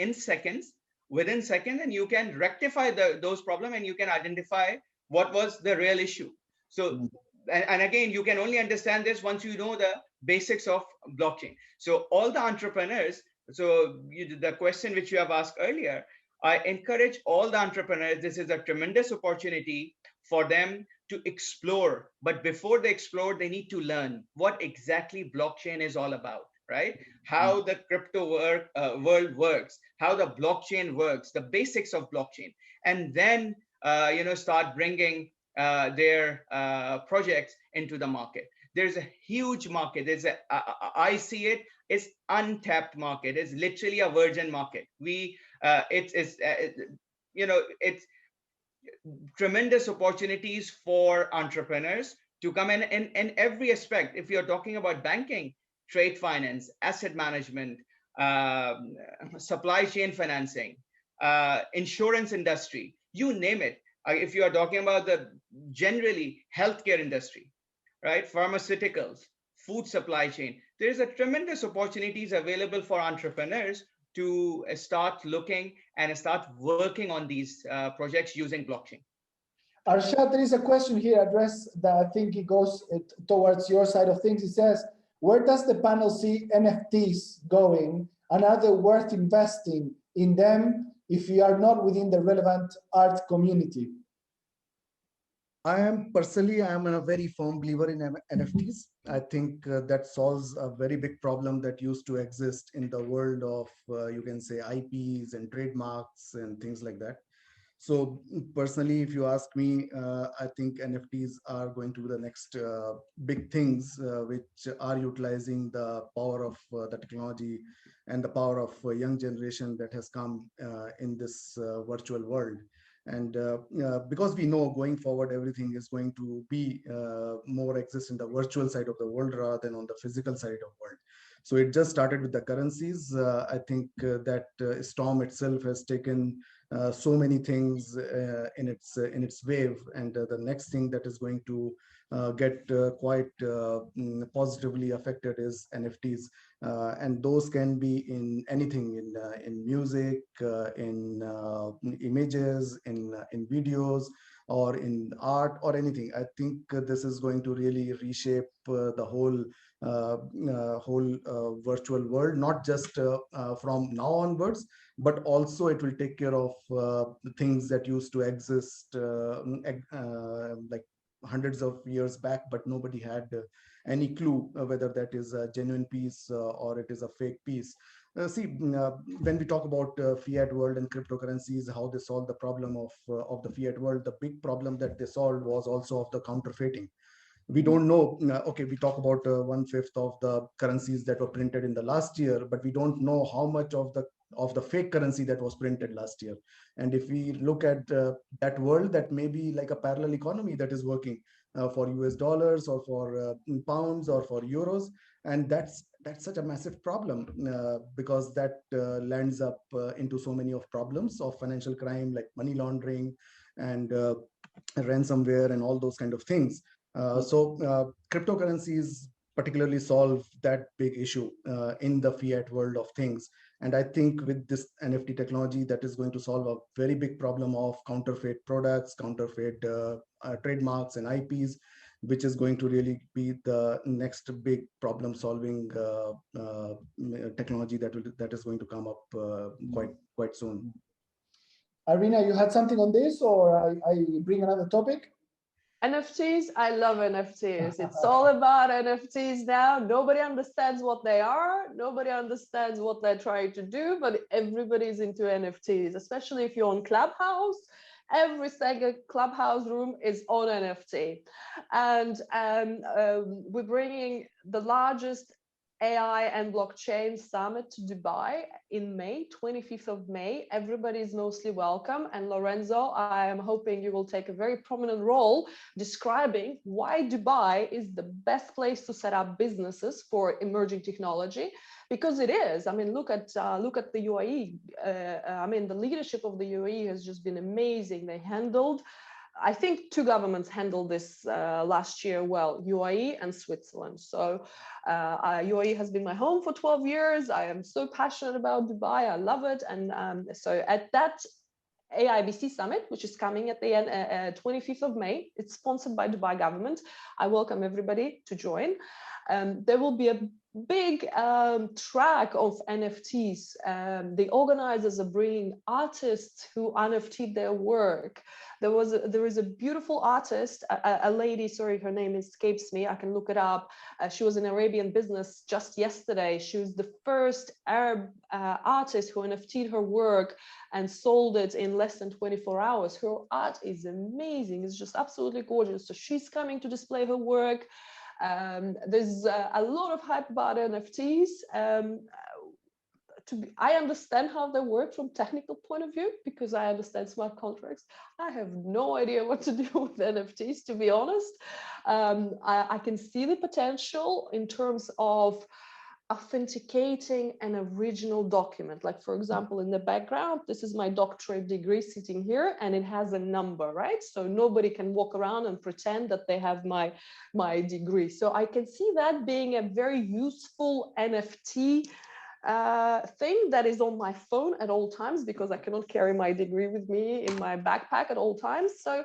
within seconds, and you can rectify those problems, and you can identify what was the real issue. So, and again, you can only understand this once you know the basics of blockchain. So all the entrepreneurs, the question which you have asked earlier, I encourage all the entrepreneurs, this is a tremendous opportunity for them to explore. But before they explore, they need to learn what exactly blockchain is all about, right? How the crypto world works, how the blockchain works, the basics of blockchain, and then start bringing their projects into the market. There's a huge market. I see it's untapped market. It's literally a virgin market. It's tremendous opportunities for entrepreneurs to come in every aspect. If you're talking about banking, trade finance, asset management, supply chain financing, insurance industry, you name it. If you are talking about the generally healthcare industry, right? Pharmaceuticals, food supply chain, there's a tremendous opportunities available for entrepreneurs to start looking and start working on these projects using blockchain. Arshad, there is a question here addressed that I think it goes towards your side of things. It says, where does the panel see NFTs going, and are they worth investing in them if you are not within the relevant art community? I am a very firm believer in NFTs. I think that solves a very big problem that used to exist in the world of, you can say, IPs and trademarks and things like that. So personally, if you ask me, I think NFTs are going to be the next big things which are utilizing the power of the technology and the power of young generation that has come in this virtual world. And because we know going forward, everything is going to be more exist in the virtual side of the world rather than on the physical side of the world. So it just started with the currencies. I think that storm itself has taken so many things in its wave, and the next thing that is going to get quite positively affected is NFTs, and those can be in anything, in music, in images, in videos, or in art, or anything. I think this is going to really reshape the whole virtual world, not just from now onwards, but also it will take care of the things that used to exist like hundreds of years back, but nobody had any clue whether that is a genuine piece or it is a fake piece. When we talk about fiat world and cryptocurrencies, how they solve the problem of the fiat world, the big problem that they solved was also of the counterfeiting. We don't know, okay, we talk about 1/5 of the currencies that were printed in the last year, but we don't know how much of the fake currency that was printed last year. And if we look at that world, that may be like a parallel economy that is working for US dollars or for pounds or for euros. And that's such a massive problem because that lands up into so many of problems of financial crime, like money laundering and ransomware and all those kind of things. So cryptocurrencies particularly solve that big issue in the fiat world of things. And I think with this NFT technology, that is going to solve a very big problem of counterfeit products, counterfeit trademarks and IPs, which is going to really be the next big problem solving technology that is going to come up quite soon. Irina, you had something on this, or I bring another topic? NFTs, I love NFTs. It's all about NFTs now. Nobody understands what they are. Nobody understands what they're trying to do, but everybody's into NFTs, especially if you're on Clubhouse. Every single Clubhouse room is on NFT. And we're bringing the largest AI and blockchain summit to Dubai in May, 25th of May. Everybody is mostly welcome. And Lorenzo, I am hoping you will take a very prominent role describing why Dubai is the best place to set up businesses for emerging technology, because it is. I mean, look at the UAE. I mean, the leadership of the UAE has just been amazing. They handled, I think, two governments handled this last year well, UAE and Switzerland. So UAE has been my home for 12 years. I am so passionate about Dubai. I love it. And so at that AIBC summit, which is coming at the end, 25th of May, it's sponsored by Dubai government. I welcome everybody to join. There will be a big track of NFTs. The organizers are bringing artists who NFT'd their work. There is a beautiful artist, a lady, sorry, her name escapes me, I can look it up. She was in Arabian Business just yesterday. She was the first Arab artist who NFT'd her work and sold it in less than 24 hours. Her art is amazing. It's just absolutely gorgeous. So she's coming to display her work. There's a lot of hype about NFTs. I understand how they work from technical point of view because I understand smart contracts. I have no idea what to do with NFTs, to be honest. I can see the potential in terms of authenticating an original document. Like, for example, in the background, this is my doctorate degree sitting here and it has a number, right? So nobody can walk around and pretend that they have my degree. So I can see that being a very useful NFT thing that is on my phone at all times, because I cannot carry my degree with me in my backpack at all times. So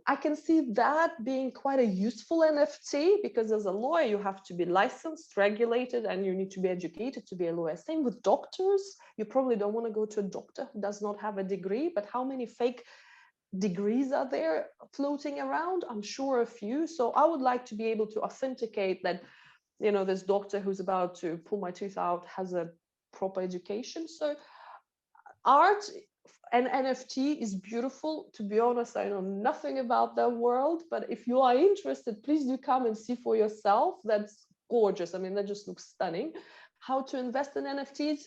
I can see that being quite a useful NFT, because as a lawyer, you have to be licensed, regulated, and you need to be educated to be a lawyer. Same with doctors. You probably don't want to go to a doctor who does not have a degree, but how many fake degrees are there floating around? I'm sure a few. So I would like to be able to authenticate that, you know, this doctor who's about to pull my tooth out has a proper education. So art and NFT is beautiful. To be honest, I know nothing about that world, but if you are interested, please do come and see for yourself. That's gorgeous. I mean, that just looks stunning. How to invest in NFTs?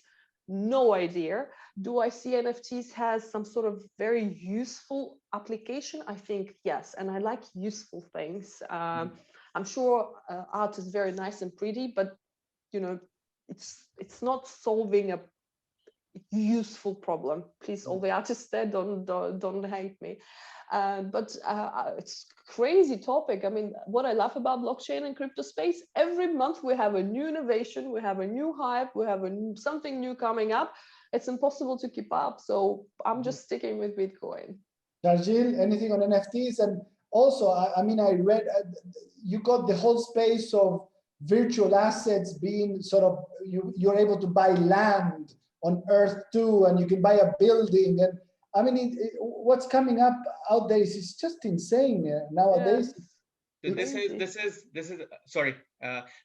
No idea. Do I see NFTs has some sort of very useful application? I think yes, and I like useful things. I'm sure art is very nice and pretty, but you know, it's not solving a useful problem. Please, all the artists there, don't hate me. But it's crazy topic. I mean, what I love about blockchain and crypto space, every month we have a new innovation, we have a new hype, we have something new coming up. It's impossible to keep up. So I'm just sticking with Bitcoin. Sharjil, anything on NFTs? And also, I mean, I read you got the whole space of virtual assets being sort of, you're able to buy land on Earth too, and you can buy a building. And I mean, what's coming up out there is just insane nowadays. Yes. So this is sorry.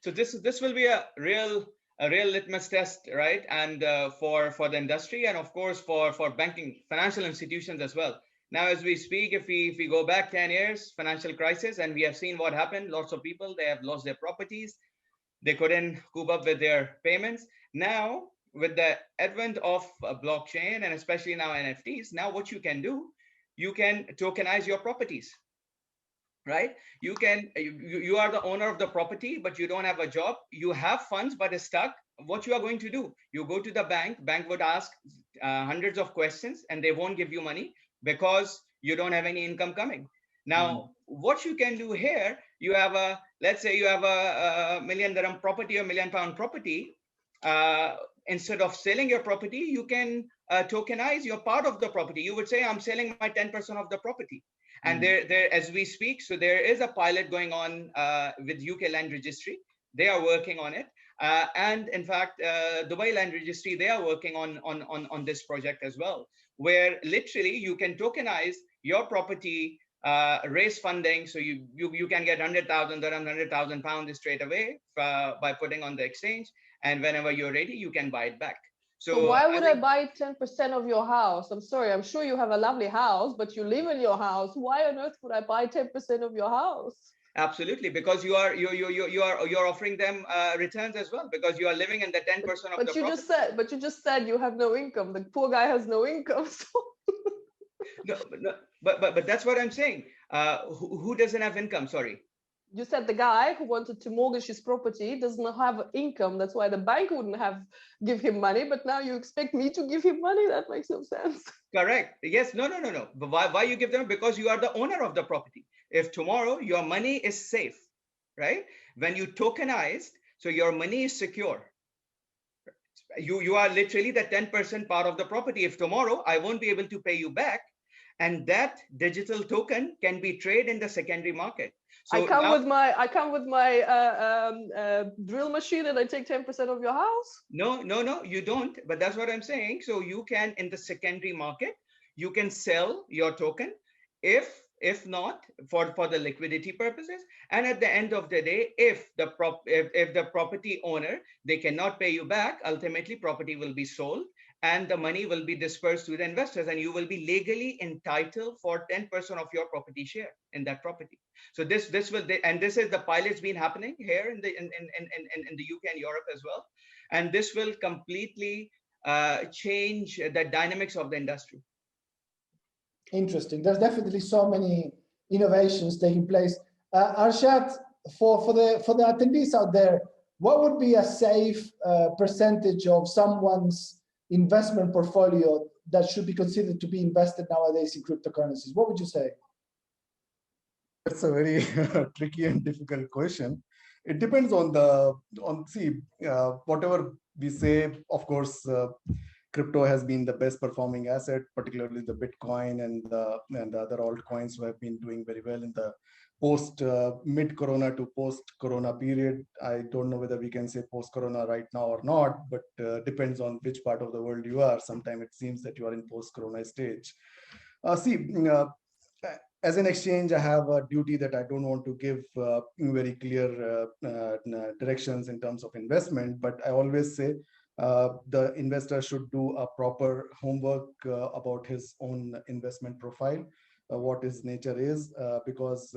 So this will be a real litmus test, right? And for the industry, and of course for banking, financial institutions as well. Now, as we speak, if we go back 10 years, financial crisis, and we have seen what happened. Lots of people, they have lost their properties. They couldn't cope up with their payments. Now, with the advent of blockchain and especially now NFTs, now what you can do, you can tokenize your properties, right? You are the owner of the property, but you don't have a job. You have funds, but it's stuck. What you are going to do? You go to the bank would ask hundreds of questions and they won't give you money because you don't have any income coming. Now, what you can do here, you have let's say you have a $1 million property or £1 million property. Instead of selling your property, you can tokenize your part of the property. You would say, I'm selling my 10% of the property. And there, as we speak, so there is a pilot going on with UK Land Registry. They are working on it. And in fact, Dubai Land Registry, they are working on this project as well, where literally you can tokenize your property, raise funding. So you can get 100,000 dirham, 100,000 pounds straight away by putting on the exchange. And whenever you're ready, you can buy it back. So why would I buy 10% of your house? I'm sorry, I'm sure you have a lovely house, but you live in your house. Why on earth would I buy 10% of your house? Absolutely, because you're offering them returns as well, because you are living in the 10% of the property. But you just said you have no income. The poor guy has no income. So. No, but that's what I'm saying. Who doesn't have income? Sorry. You said the guy who wanted to mortgage his property doesn't have income. That's why the bank wouldn't give him money. But now you expect me to give him money? That makes no sense. Correct. Yes. No. But why you give them? Because you are the owner of the property. If tomorrow your money is safe, right? When you tokenized, so your money is secure. You are literally the 10% part of the property. If tomorrow I won't be able to pay you back, and that digital token can be traded in the secondary market. So I come with my drill machine and I take 10% of your house. No, you don't. But that's what I'm saying. So you can, in the secondary market, you can sell your token. If not, for the liquidity purposes, and at the end of the day, if the property owner, they cannot pay you back, ultimately property will be sold and the money will be dispersed to the investors, and you will be legally entitled for 10% of your property share in that property. So this is the pilot's been happening here in the UK and Europe as well, and this will completely change the dynamics of the industry. Interesting. There's definitely so many innovations taking place. Arshad, for the attendees out there, what would be a safe percentage of someone's investment portfolio that should be considered to be invested nowadays in cryptocurrencies? What would you say? That's a very tricky and difficult question. It depends on whatever we say. Of course, crypto has been the best performing asset, particularly the Bitcoin and the other altcoins who have been doing very well in the post mid-corona to post-corona period. I don't know whether we can say post-corona right now or not, but depends on which part of the world you are. Sometimes it seems that you are in post-corona stage. As an exchange, I have a duty that I don't want to give very clear directions in terms of investment, but I always say the investor should do a proper homework about his own investment profile, what his nature is, because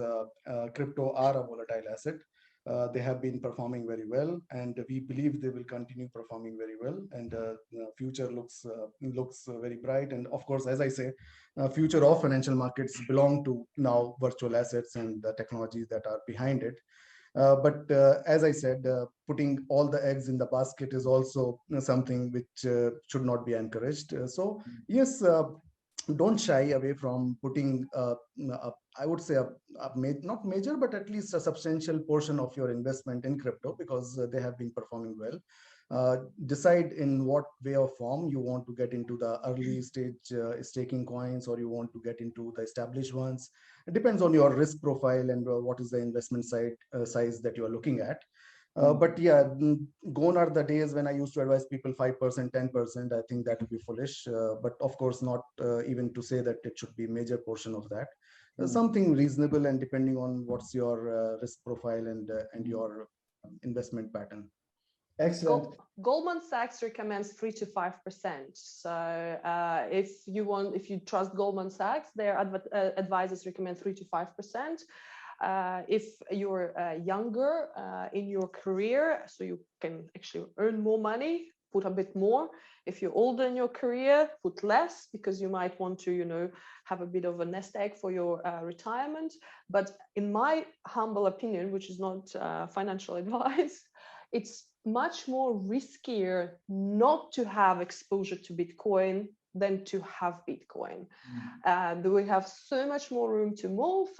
crypto are a volatile asset. They have been performing very well, and we believe they will continue performing very well. And future looks very bright. And of course, as I say, future of financial markets belong to now virtual assets and the technologies that are behind it. But as I said, putting all the eggs in the basket is also something which should not be encouraged. So yes, don't shy away from putting, I would say, not major, but at least a substantial portion of your investment in crypto, because they have been performing well. Decide in what way or form you want to get into the early stage staking coins, or you want to get into the established ones. It depends on your risk profile and what is the investment size that you are looking at. But yeah, gone are the days when I used to advise people 5%, 10%. I think that would be foolish. But of course, not even to say that it should be a major portion of that. Something reasonable, and depending on what's your risk profile and your investment pattern. Excellent. Goldman Sachs recommends 3 to 5%. So if you trust Goldman Sachs, their advisors recommend 3 to 5%. If you're younger in your career, so you can actually earn more money, put a bit more. If you're older in your career, put less, because you might want to, have a bit of a nest egg for your retirement. But in my humble opinion, which is not financial advice, it's much more riskier not to have exposure to Bitcoin than to have Bitcoin. We have so much more room to move.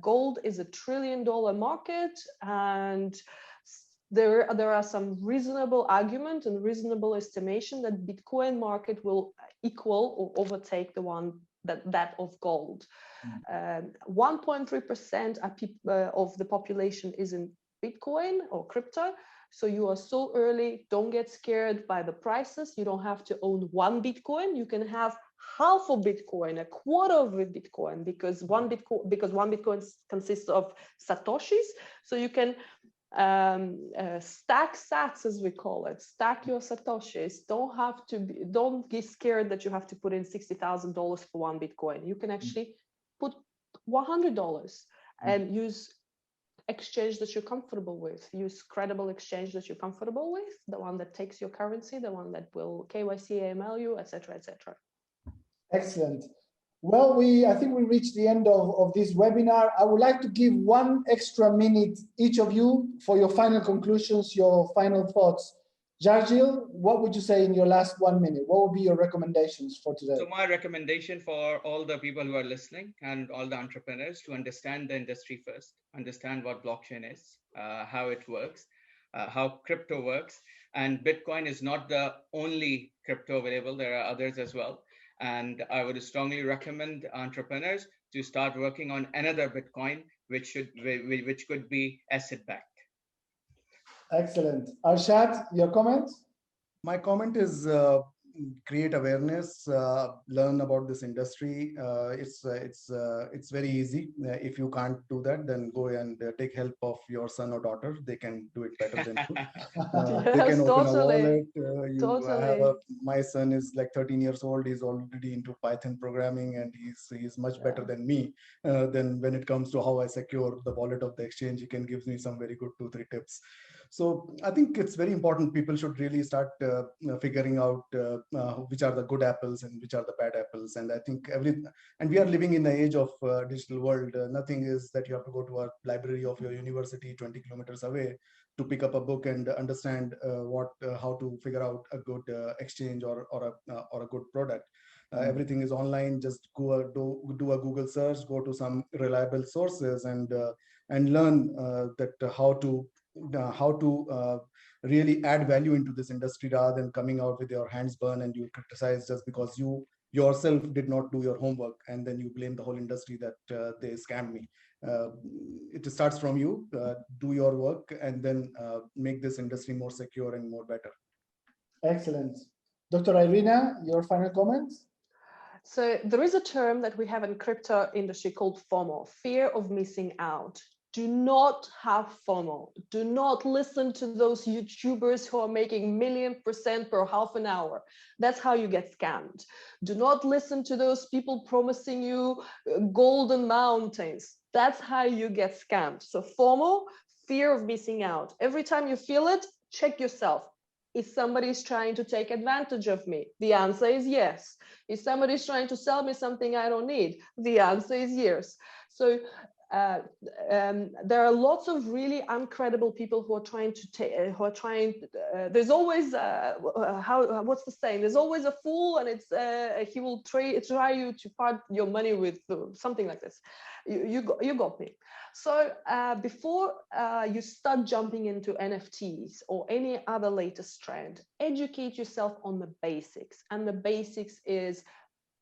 gold is a $1 trillion market, and there are some reasonable argument and reasonable estimation that Bitcoin market will equal or overtake the one that of gold. 1.3% of the population is in Bitcoin or crypto. So you are so early, don't get scared by the prices. You don't have to own 1 Bitcoin. You can have half a Bitcoin, a quarter of a Bitcoin, because one Bitcoin consists of Satoshis. So you can stack sats, as we call it, stack your Satoshis. Don't get scared that you have to put in $60,000 for 1 Bitcoin. You can actually put $100 and use exchange that you're comfortable with. Use credible exchange that you're comfortable with, the one that takes your currency, the one that will KYC, AML you, etc., etc. Excellent. Well, I think we reached the end of this webinar. I would like to give 1 extra minute each of you for your final conclusions, your final thoughts. Sharjil, what would you say in your last 1 minute? What would be your recommendations for today? So my recommendation for all the people who are listening and all the entrepreneurs to understand the industry first, understand what blockchain is, how it works, how crypto works. And Bitcoin is not the only crypto available. There are others as well. And I would strongly recommend entrepreneurs to start working on another Bitcoin, which could be asset-backed. Excellent. Arshad, your comments? My comment is create awareness, learn about this industry. It's very easy. If you can't do that, then go and take help of your son or daughter. They can do it better than you. They can open a wallet. My son is like 13 years old. He's already into Python programming, and he's much better than me. Then when it comes to how I secure the wallet of the exchange, he can give me some very good 2-3 tips. So I think it's very important. People should really start figuring out which are the good apples and which are the bad apples. And I think and we are living in the age of digital world. Nothing is that you have to go to a library of your university 20 kilometers away to pick up a book and understand how to figure out a good exchange or a good product. Everything is online. Just do a Google search, go to some reliable sources, and learn how to really add value into this industry, rather than coming out with your hands burned and you criticize just because you yourself did not do your homework, and then you blame the whole industry that they scammed me. It starts from you. Do your work, and then make this industry more secure and more better. Excellent. Dr. Irina, your final comments? So there is a term that we have in crypto industry called FOMO, fear of missing out. Do not have FOMO. Do not listen to those YouTubers who are making 1,000,000% per half an hour. That's how you get scammed. Do not listen to those people promising you golden mountains. That's how you get scammed. So FOMO, fear of missing out. Every time you feel it, check yourself. Is somebody trying to take advantage of me? The answer is yes. Is somebody trying to sell me something I don't need? The answer is yes. So there are lots of really uncredible people who are trying to there's always what's the saying? There's always a fool, and it's he will try you to part your money with something like this. You got me. So before you start jumping into NFTs or any other latest trend, educate yourself on the basics, and the basics is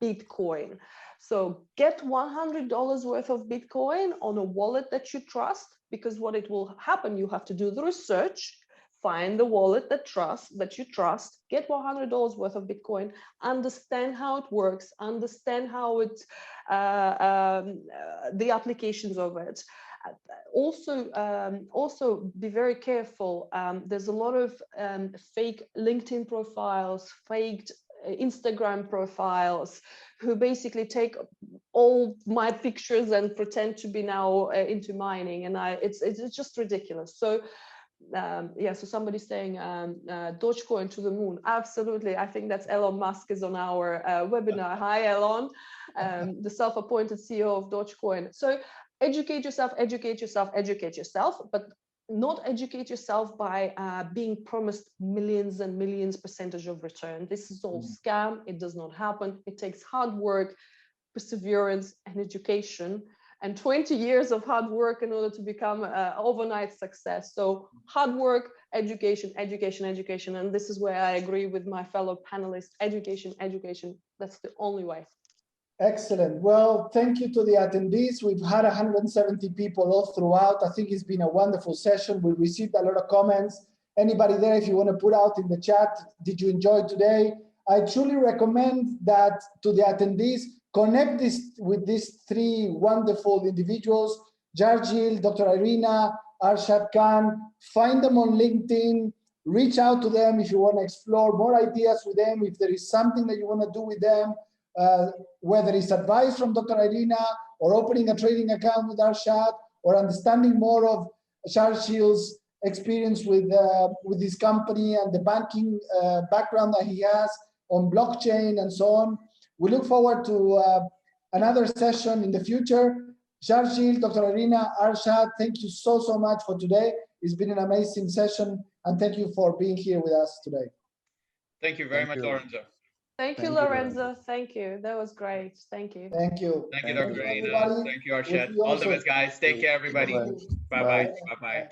Bitcoin. So get $100 worth of Bitcoin on a wallet that you trust, because what it will happen, you have to do the research, find the wallet that you trust, get $100 worth of Bitcoin, understand how it works, understand how the applications of it. Also be very careful. There's a lot of fake LinkedIn profiles, faked Instagram profiles, who basically take all my pictures and pretend to be now into mining, and it's just ridiculous. So so somebody's saying Dogecoin to the moon. Absolutely. I think that's Elon Musk is on our webinar. Hi, Elon, the self-appointed CEO of Dogecoin. So educate yourself, but not educate yourself by being promised millions and millions percentage of return. This is all scam. It does not happen. It takes hard work, perseverance, and education. and 20 years of hard work in order to become an overnight success. So hard work, education, education, education. And this is where I agree with my fellow panelists, education, education. That's the only way. Excellent. Well, thank you to the attendees. We've had 170 people all throughout. I think it's been a wonderful session. We received a lot of comments. Anybody there, if you want to put out in the chat, did you enjoy today? I truly recommend that to the attendees, connect this with these three wonderful individuals, Sharjil, Dr. Irina, Arshad Khan. Find them on LinkedIn, reach out to them if you want to explore more ideas with them, if there is something that you want to do with them, whether it's advice from Dr. Irina or opening a trading account with Arshad or understanding more of Sharjil's experience with this company and the banking background that he has on blockchain and so on. We look forward to another session in the future. Sharjil, Dr. Irina, Arshad, thank you so much for today. It's been an amazing session, and thank you for being here with us today. Thank you very much, Lorenzo. Thank you, Lorenzo. Thank you. That was great. Thank you. Thank you. Thank you, Dr. Irina. Thank you, Arshad. All the best, guys. Take care, everybody. Bye-bye. Bye-bye.